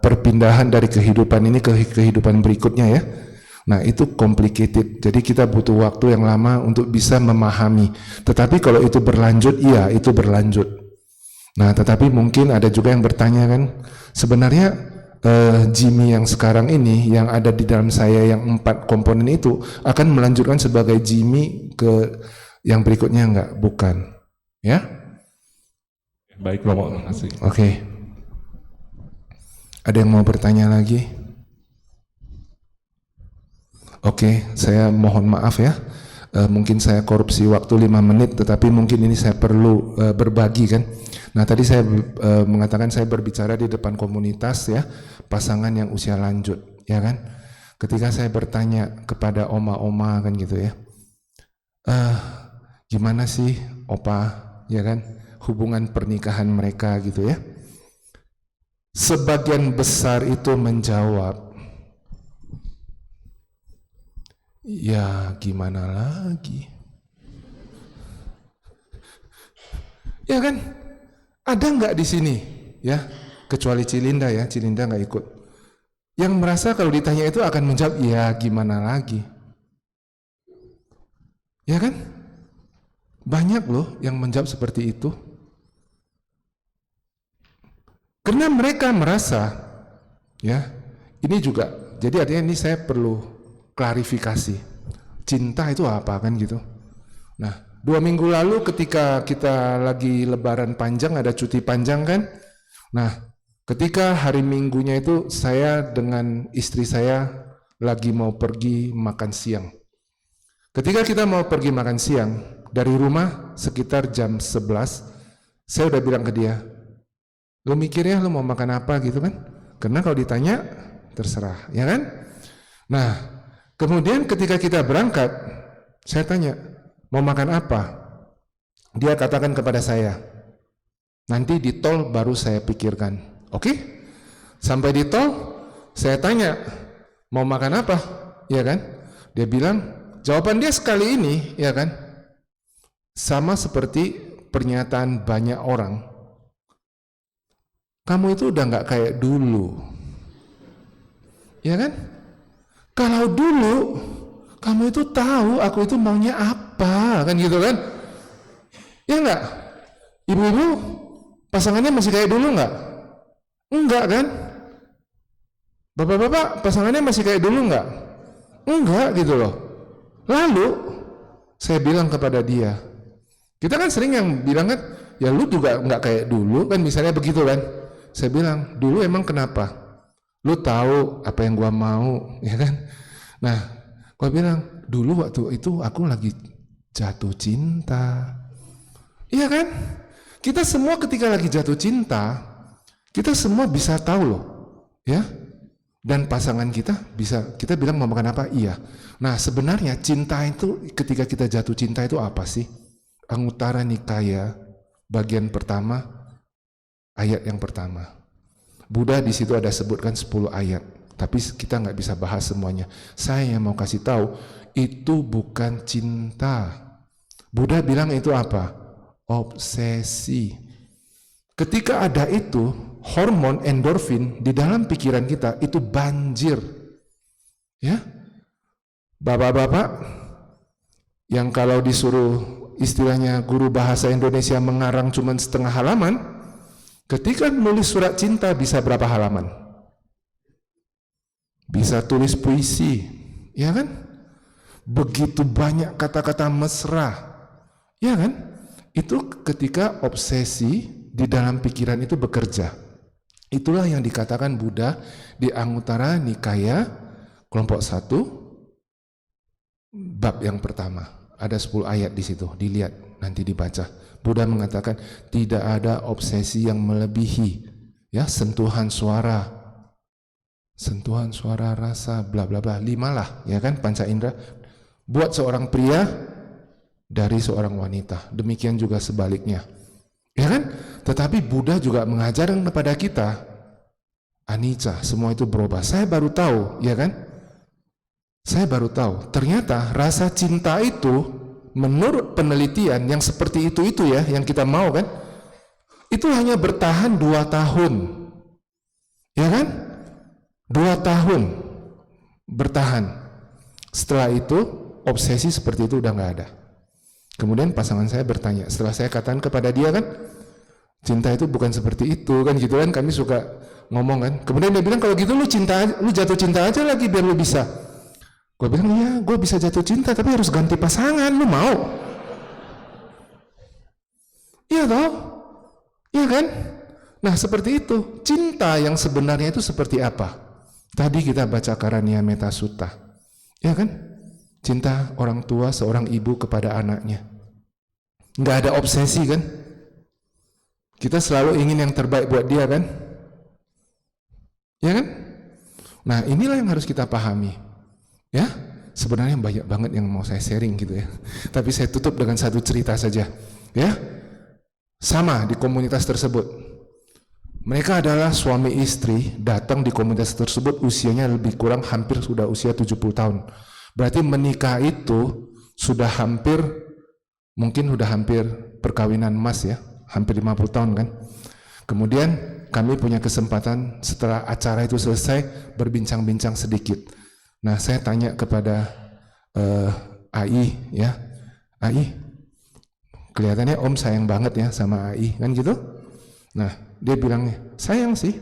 perpindahan dari kehidupan ini ke kehidupan berikutnya ya. Nah, itu complicated. Jadi kita butuh waktu yang lama untuk bisa memahami. Tetapi kalau itu berlanjut, iya, itu berlanjut. Nah, tetapi mungkin ada juga yang bertanya kan, sebenarnya Jimmy yang sekarang ini yang ada di dalam saya yang 4 komponen itu akan melanjutkan sebagai Jimmy ke yang berikutnya enggak? Bukan. Ya? Baik Romo, terima kasih. Oke. Ada yang mau bertanya lagi? Oke, saya mohon maaf ya. Mungkin saya korupsi waktu 5 menit, tetapi mungkin ini saya perlu berbagi kan. Nah tadi saya mengatakan saya berbicara di depan komunitas ya, pasangan yang usia lanjut, ya kan. Ketika saya bertanya kepada oma-oma kan gitu ya, gimana sih opa, ya kan, hubungan pernikahan mereka gitu ya. Sebagian besar itu menjawab, ya gimana lagi, ya kan? Ada nggak di sini, ya? Kecuali Cilinda ya, Cilinda nggak ikut. Yang merasa kalau ditanya itu akan menjawab, ya gimana lagi, ya kan? Banyak loh yang menjawab seperti itu. Karena mereka merasa, ya, ini juga. Jadi artinya ini saya perlu klarifikasi. Cinta itu apa kan gitu? Nah. 2 minggu lalu ketika kita lagi lebaran panjang, ada cuti panjang kan. Nah, ketika hari Minggunya itu saya dengan istri saya lagi mau pergi makan siang. Ketika kita mau pergi makan siang, dari rumah sekitar jam 11, saya udah bilang ke dia, lu mikir ya lu mau makan apa gitu kan. Karena kalau ditanya, terserah, ya kan. Nah, kemudian ketika kita berangkat, saya tanya, mau makan apa? Dia katakan kepada saya, nanti di tol baru saya pikirkan. Oke? Sampai di tol, saya tanya, mau makan apa? Ya kan? Dia bilang, jawaban dia sekali ini, ya kan? Sama seperti pernyataan banyak orang. Kamu itu udah nggak kayak dulu. Ya kan? Kalau dulu kamu itu tahu aku itu maunya apa, kan gitu kan? Ya enggak? Ibu-ibu pasangannya masih kayak dulu enggak? Enggak kan? Bapak-bapak pasangannya masih kayak dulu enggak? Enggak gitu loh. Lalu saya bilang kepada dia, kita kan sering yang bilang kan, ya lu juga enggak kayak dulu kan, misalnya begitu kan? Saya bilang, dulu emang kenapa? Lu tahu apa yang gua mau, ya kan? Nah, gua bilang, dulu waktu itu aku lagi jatuh cinta. Iya kan? Kita semua ketika lagi jatuh cinta, kita semua bisa tahu loh, ya. Dan pasangan kita bisa, kita bilang mau makan apa? Iya. Nah, sebenarnya cinta itu ketika kita jatuh cinta itu apa sih? Anguttara Nikaya bagian pertama, ayat yang pertama. Buddha di situ ada sebutkan 10 ayat. Tapi kita nggak bisa bahas semuanya. Saya mau kasih tahu, itu bukan cinta. Buddha bilang itu apa? Obsesi. Ketika ada itu, hormon endorfin di dalam pikiran kita itu banjir. Ya, bapak-bapak yang kalau disuruh istilahnya guru bahasa Indonesia mengarang cuma setengah halaman, ketika nulis surat cinta bisa berapa halaman? Bisa tulis puisi, ya kan? Begitu banyak kata-kata mesra, ya kan? itu ketika obsesi di dalam pikiran itu bekerja. Itulah yang dikatakan Buddha di Anguttara Nikaya kelompok 1 bab yang pertama. Ada 10 ayat di situ, dilihat nanti dibaca. Buddha mengatakan tidak ada obsesi yang melebihi ya sentuhan suara rasa bla bla bla, 5 lah ya kan, panca indera buat seorang pria dari seorang wanita, demikian juga sebaliknya ya kan. Tetapi Buddha juga mengajarkan kepada kita anicca, semua itu berubah. Saya baru tahu ya kan, saya baru tahu ternyata rasa cinta itu menurut penelitian yang seperti itu ya yang kita mau kan, itu hanya bertahan 2 tahun ya kan, 2 tahun bertahan. Setelah itu obsesi seperti itu udah nggak ada. Kemudian pasangan saya bertanya, setelah saya katakan kepada dia kan, cinta itu bukan seperti itu kan, gitu kan, kami suka ngomong kan. Kemudian dia bilang, kalau gitu lu jatuh cinta aja lagi biar lu bisa. Gue bilang, iya gue bisa jatuh cinta tapi harus ganti pasangan, lu mau? Iya toh? Iya kan? Nah seperti itu, cinta yang sebenarnya itu seperti apa? Tadi kita baca Karania Metta Sutta, ya kan? Cinta orang tua, seorang ibu kepada anaknya. Nggak ada obsesi kan? Kita selalu ingin yang terbaik buat dia kan? Ya kan? Nah inilah yang harus kita pahami. Ya, sebenarnya banyak banget yang mau saya sharing gitu ya. Tapi saya tutup dengan satu cerita saja. Ya, sama di komunitas tersebut. Mereka adalah suami istri, datang di komunitas tersebut usianya lebih kurang hampir sudah usia 70 tahun. Berarti menikah itu sudah hampir, mungkin sudah hampir perkawinan emas ya, hampir 50 tahun kan. Kemudian kami punya kesempatan setelah acara itu selesai berbincang-bincang sedikit. Nah saya tanya kepada AI ya, AI, kelihatannya Om sayang banget ya sama AI kan gitu. Nah dia bilang sayang sih,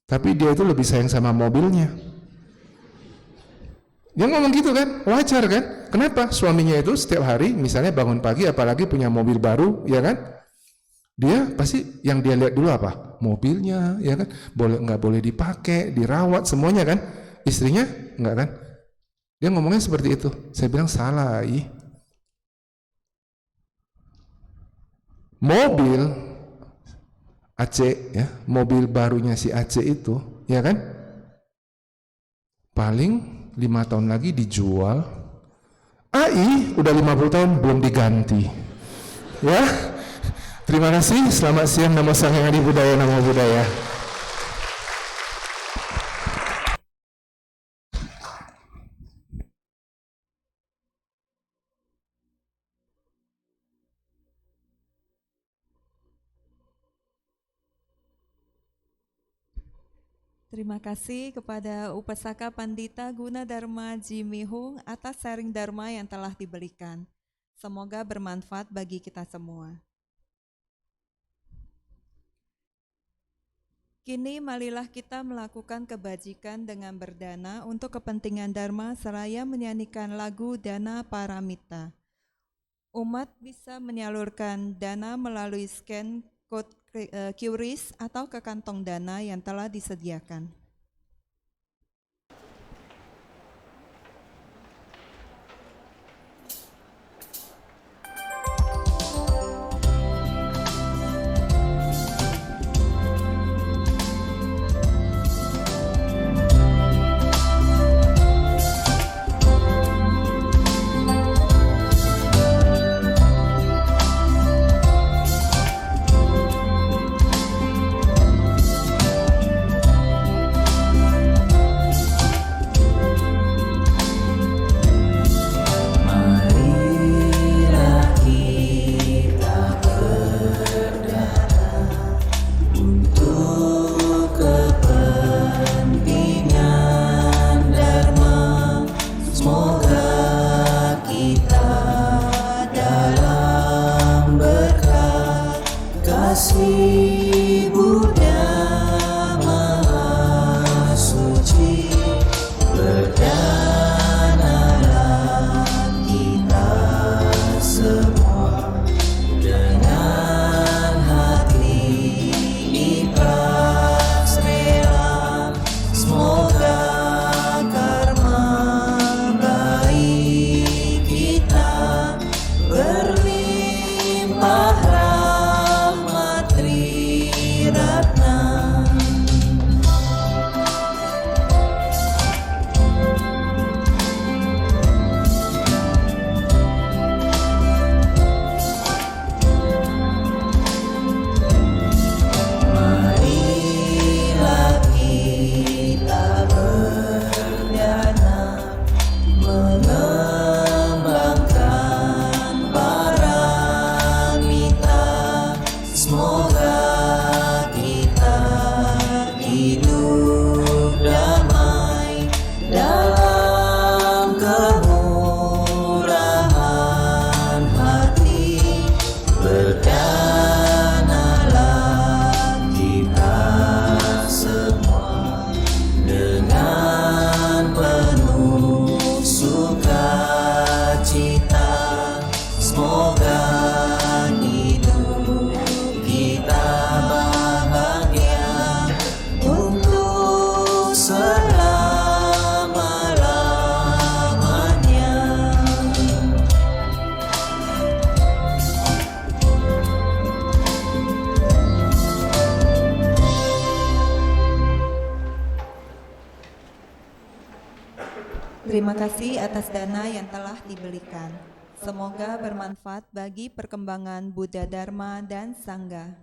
tapi dia itu lebih sayang sama mobilnya. Dia ngomong gitu kan, wajar kan? Kenapa? Suaminya itu setiap hari misalnya bangun pagi apalagi punya mobil baru, ya kan? Dia pasti yang dia lihat dulu apa? Mobilnya, ya kan? Nggak boleh dipakai, dirawat semuanya kan? Istrinya enggak kan? Dia ngomongnya seperti itu. Saya bilang salah, mobil Aceh ya, mobil barunya si Aceh itu, ya kan? Paling 5 tahun lagi dijual. AI udah 50 tahun belum diganti. Ya. Terima kasih. Selamat siang. Namo Sang Hyang Adi Budaya, Namo Buddhaya. Terima kasih kepada Upasaka Pandita Gunadarma Jimihung atas sharing Dharma yang telah diberikan. Semoga bermanfaat bagi kita semua. Kini marilah kita melakukan kebajikan dengan berdana untuk kepentingan Dharma seraya menyanyikan lagu Dana Paramita. Umat bisa menyalurkan dana melalui scan kode QRIS atau ke kantong dana yang telah disediakan. berdana mengembangkan paramita. Semoga kita hidup damai dalam kemurahan hati. Berdanalah kita semua dengan penuh sukacita. Semoga hidup kita bahagia untuk selama-lamanya. Terima kasih atas dana yang telah dibelikan. Semoga bermanfaat bagi perkembangan Buddha Dharma dan Sangha.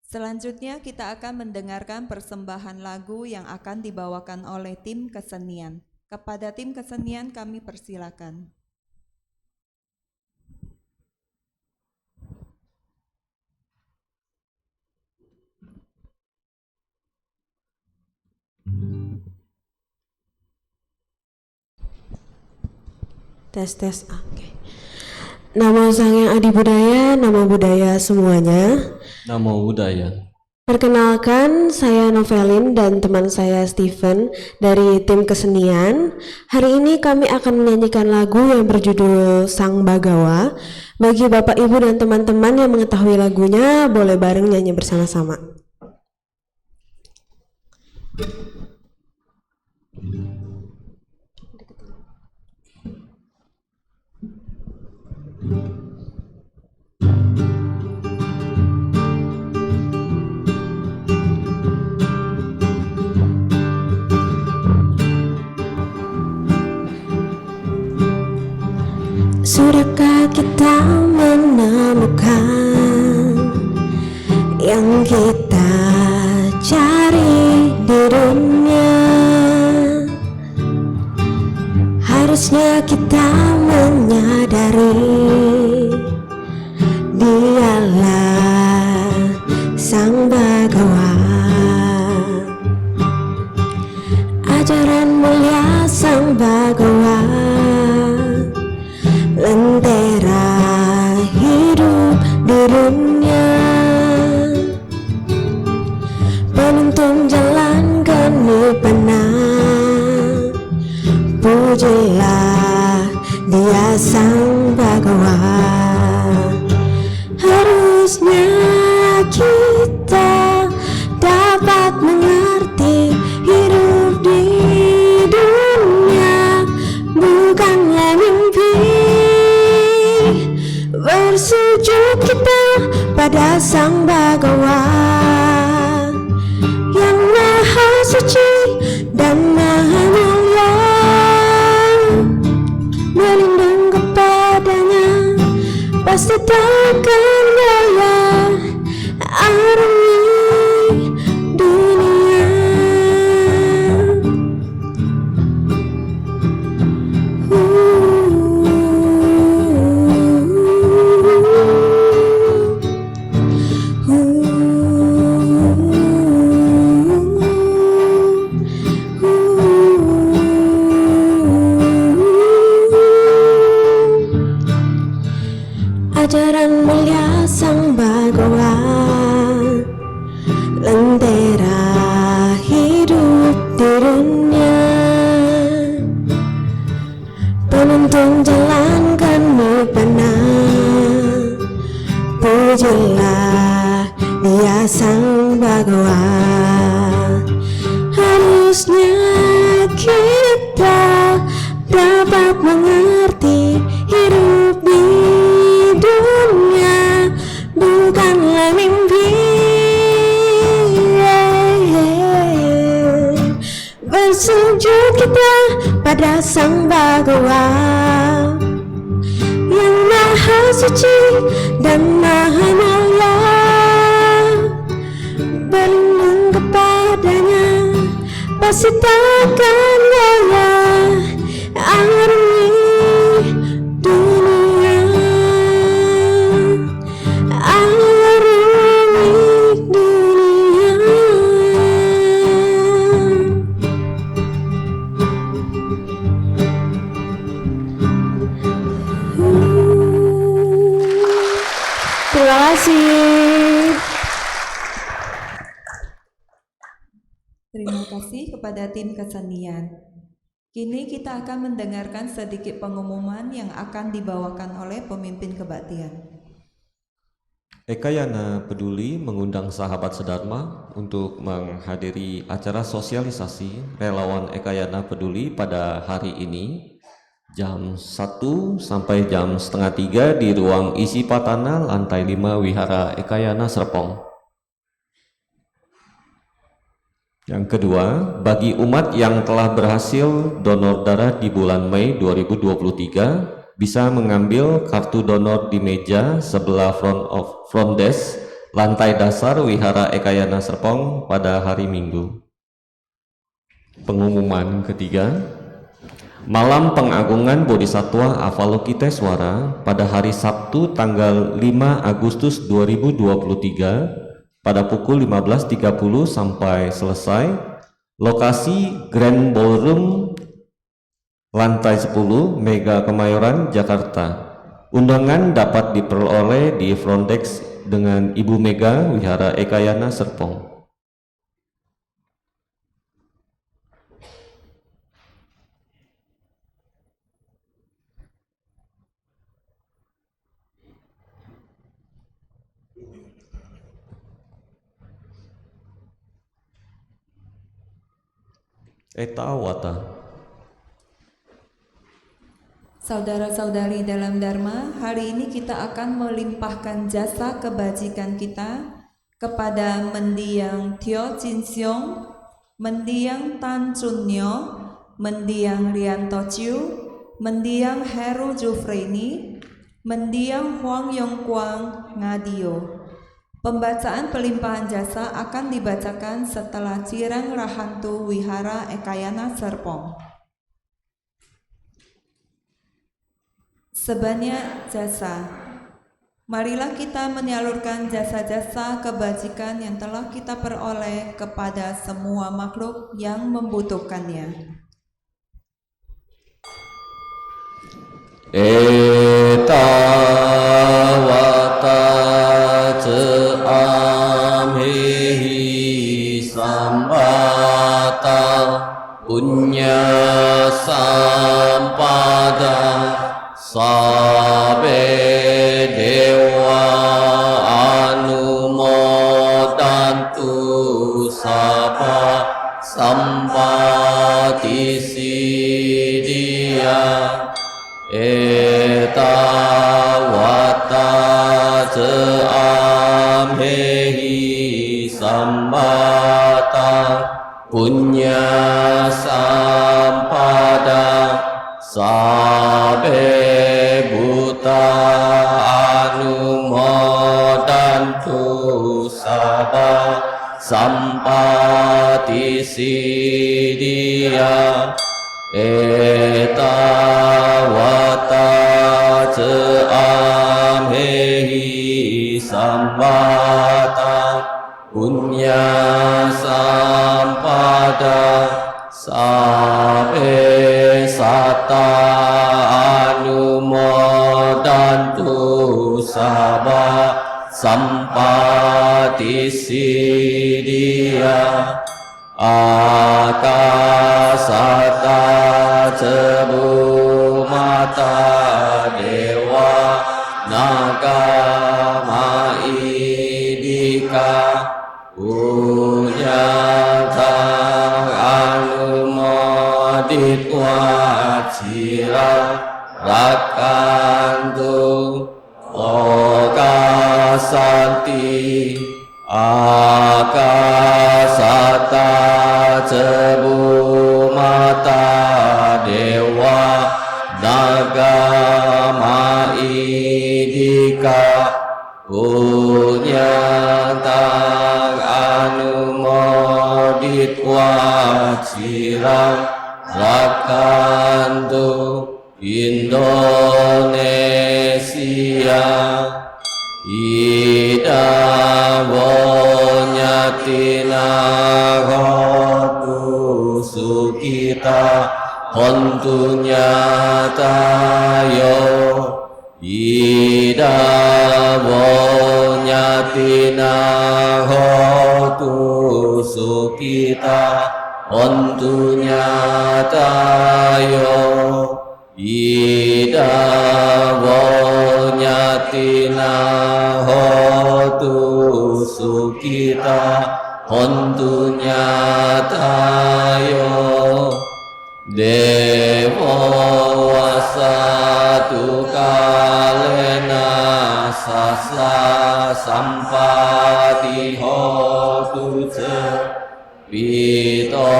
Selanjutnya kita akan mendengarkan persembahan lagu yang akan dibawakan oleh tim kesenian. Kepada tim kesenian kami persilakan. Tes. Oke. Namo Sang Hyang Adi Budaya, Namo Buddhaya semuanya. Namo Buddhaya. Perkenalkan, saya Novelin dan teman saya Steven dari tim kesenian. Hari ini kami akan menyanyikan lagu yang berjudul Sang Bagawa. Bagi Bapak, Ibu, dan teman-teman yang mengetahui lagunya, boleh bareng nyanyi bersama-sama. Sudahkah kita menemukan yang kita cari di dunia? Harusnya kita menyadari Dialah Sang Bagawa. Ajaran mulia Sang Bagawa, lentera hidup di dunia, penuntun jalan ke nirvana. Pujilah Dia Sang Bagawa. Harusnya kita dapat mengerti hidup di dunia bukanlah mimpi. Bersujud kita pada Sang Bagawa yang Maha Suci dan Maha Mulia. Berlindung kepadanya pasti takkan lelah arungi dunia. Ajaran mulia Sang Bagawa, lentera hidup di dunia, penuntun jalan ke nirvana. Pujilah Dia Sang Bagawa. Harusnya kita dapat mengerti hidup di dunia bukanlah mimpi. Bersujud kita pada Sang Bagawa yang Maha Suci dan Maha Mulia. Berlindung kepadanya pasti takkan goyah arti dunia, arti dunia. Terima kasih. Terima kasih kepada tim kesenian. Kini kita akan mendengarkan sedikit pengumuman yang akan dibawakan oleh pemimpin kebaktian. Ekayana Peduli mengundang sahabat sedharma untuk menghadiri acara sosialisasi relawan Ekayana Peduli pada hari ini jam 1 sampai jam setengah 3 di ruang isi patana lantai 5 Wihara Ekayana Serpong. Yang kedua, bagi umat yang telah berhasil donor darah di bulan Mei 2023 bisa mengambil kartu donor di meja sebelah front desk lantai dasar Wihara Ekayana Serpong pada hari Minggu. Pengumuman ketiga, malam pengagungan Bodhisatwa Avalokiteswara pada hari Sabtu tanggal 5 Agustus 2023 pada pukul 15.30 sampai selesai. Lokasi Grand Ballroom lantai 10 Mega Kemayoran, Jakarta. Undangan dapat diperoleh di front desk dengan Ibu Mega Wihara Ekayana Serpong. Eta Wata. Saudara-saudari dalam Dharma, hari ini kita akan melimpahkan jasa kebajikan kita kepada Mendiang Tio Chin Siong, Mendiang Tan Chun Nyo, Mendiang Rianto Chiu, Mendiang Heru Jufreni, Mendiang Huang Yong Kwang Ngadio. Pembacaan pelimpahan jasa akan dibacakan setelah Cireng Rahantu Wihara Ekayana Serpong. Sebanyak jasa. Marilah kita menyalurkan jasa-jasa kebajikan yang telah kita peroleh kepada semua makhluk yang membutuhkannya. Eta Wata Amhehi Sambata Punya Sampada Sabe Dewa Anumodantu Sapa Sampati Siddhya Eta Wata Amhehi Sambata Punya Sampada Sabe Buta Anumodantu Saba Sampati Siddhya Eta Wata Amhehi Sambata Punya Sampada Sabe Sata Anumodantu Saba Sampati Siddhya Akasata Cebu Mata Dewa Naga Maidika Punyata Anumoditwa Cira Rakantu Okasanti Akasata Cebu Mata Dewa Naga Maidika Punyata Anumoditwa Cira Rakantu Indonesia Ida Bonyatina Hotu Sukita Hontu Nyatayo Ida Bonyatina Hotu Sukita Hontu Nyatayo Ida Bonyatina Hotu Sukita Hontu Nyatayo Dewa Wasatu Kalena Sasa Sampati Hotu Pito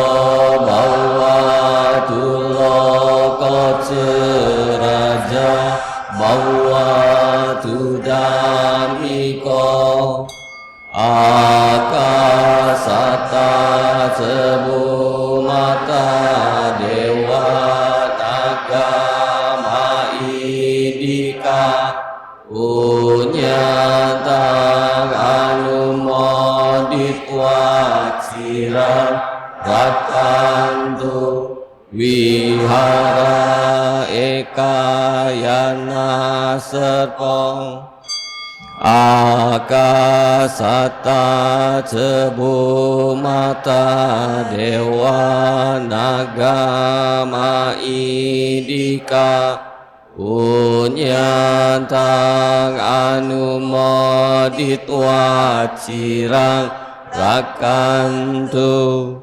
Bawatu Loko Raja Bawatu Damiko Akasata Sebu Mata Dewa Nagama Idika Unyatang Anumodit Waciran Rakantu Wihara Ekayana Serpong Akasata Cebu Mata Dewa Nagama Idika Unyantang Anumodit Wacirang Rakantu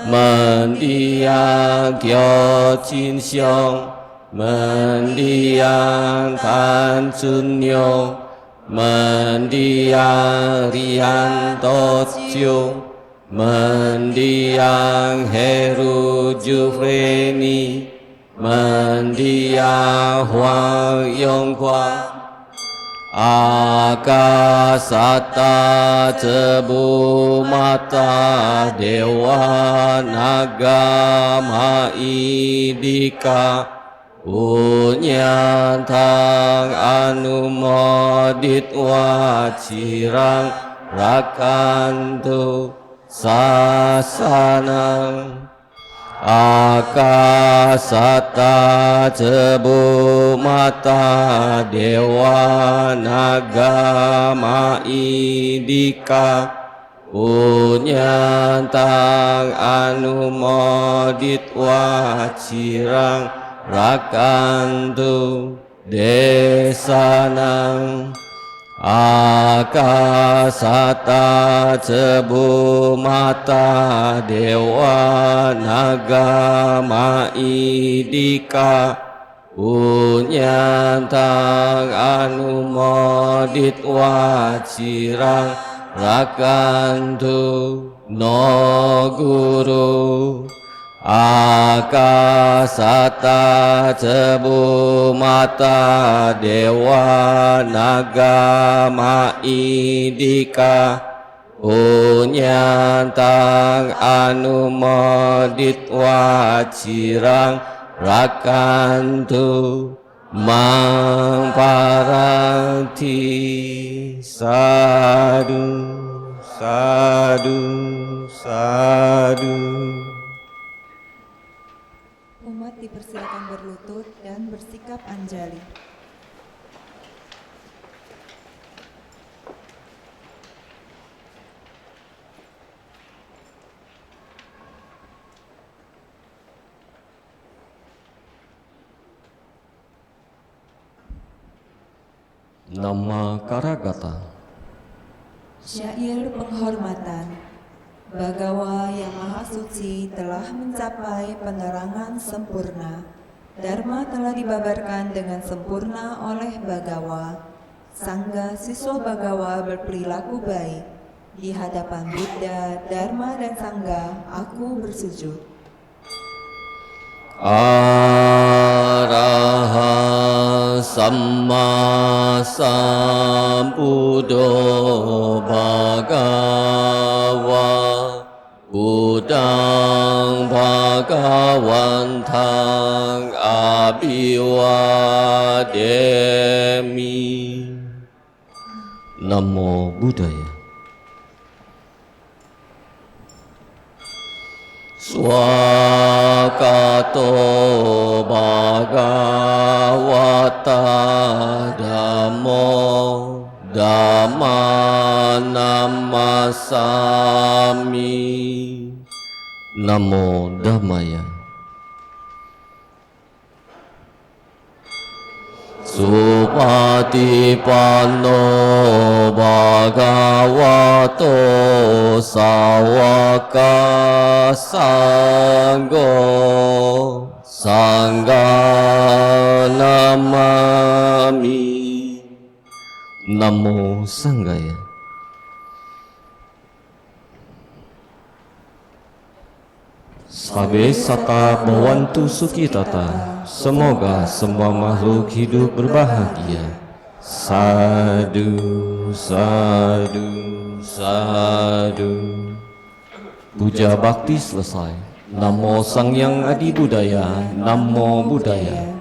Mendiang Kyo Chin Siong Mendiang Tan Chun Nyong Mendiang Rianto Chiu Mendiang Heru Jufreni Mendiang Huang Yong Huang Akasata Cebu Mata Dewa Nagama Idika Unyantang Anumodit Wacirang Rakantu Sasanang Akasata Cebu Mata Dewa Nagama Idika Unyantang Anumodit Wacirang Rakantu Desanang Akasata Cebu Mata Dewa Nagama Idika Unyantang Anumodit Wacirang Rakantu No Guru Akasata Cebu Mata Dewa Nagama Idika Unyantang Anumodit Wacirang Rakantu Mangparanti Sadu Sadu Sadu. Umat dipersilakan berlutut dan bersikap anjali. Nama Karagata. Syair penghormatan. Bagawa yang Maha Suci telah mencapai penerangan sempurna. Dharma telah dibabarkan dengan sempurna oleh Bagawa. Sangga siswa Bagawa berperilaku baik. Di hadapan Buddha, Dharma dan Sangga, aku bersujud. Araha Samma Sambuddho Bhagawa Buddhaṃ Bhagawa Wantang abiwademi. Namo Buddhaya. Swakato bhagavata dhammo dhamma namasami. Namo Dhammaya. Supatipanno bhagavato sawaka sanggo sangga namami. Namo Sanggaya. Sabe sata bhavantu sukhitata. Semoga semua makhluk hidup berbahagia. Sadu, sadu, sadu. Puja bakti selesai. Namo Sang Hyang Adi Budaya. Namo Buddhaya.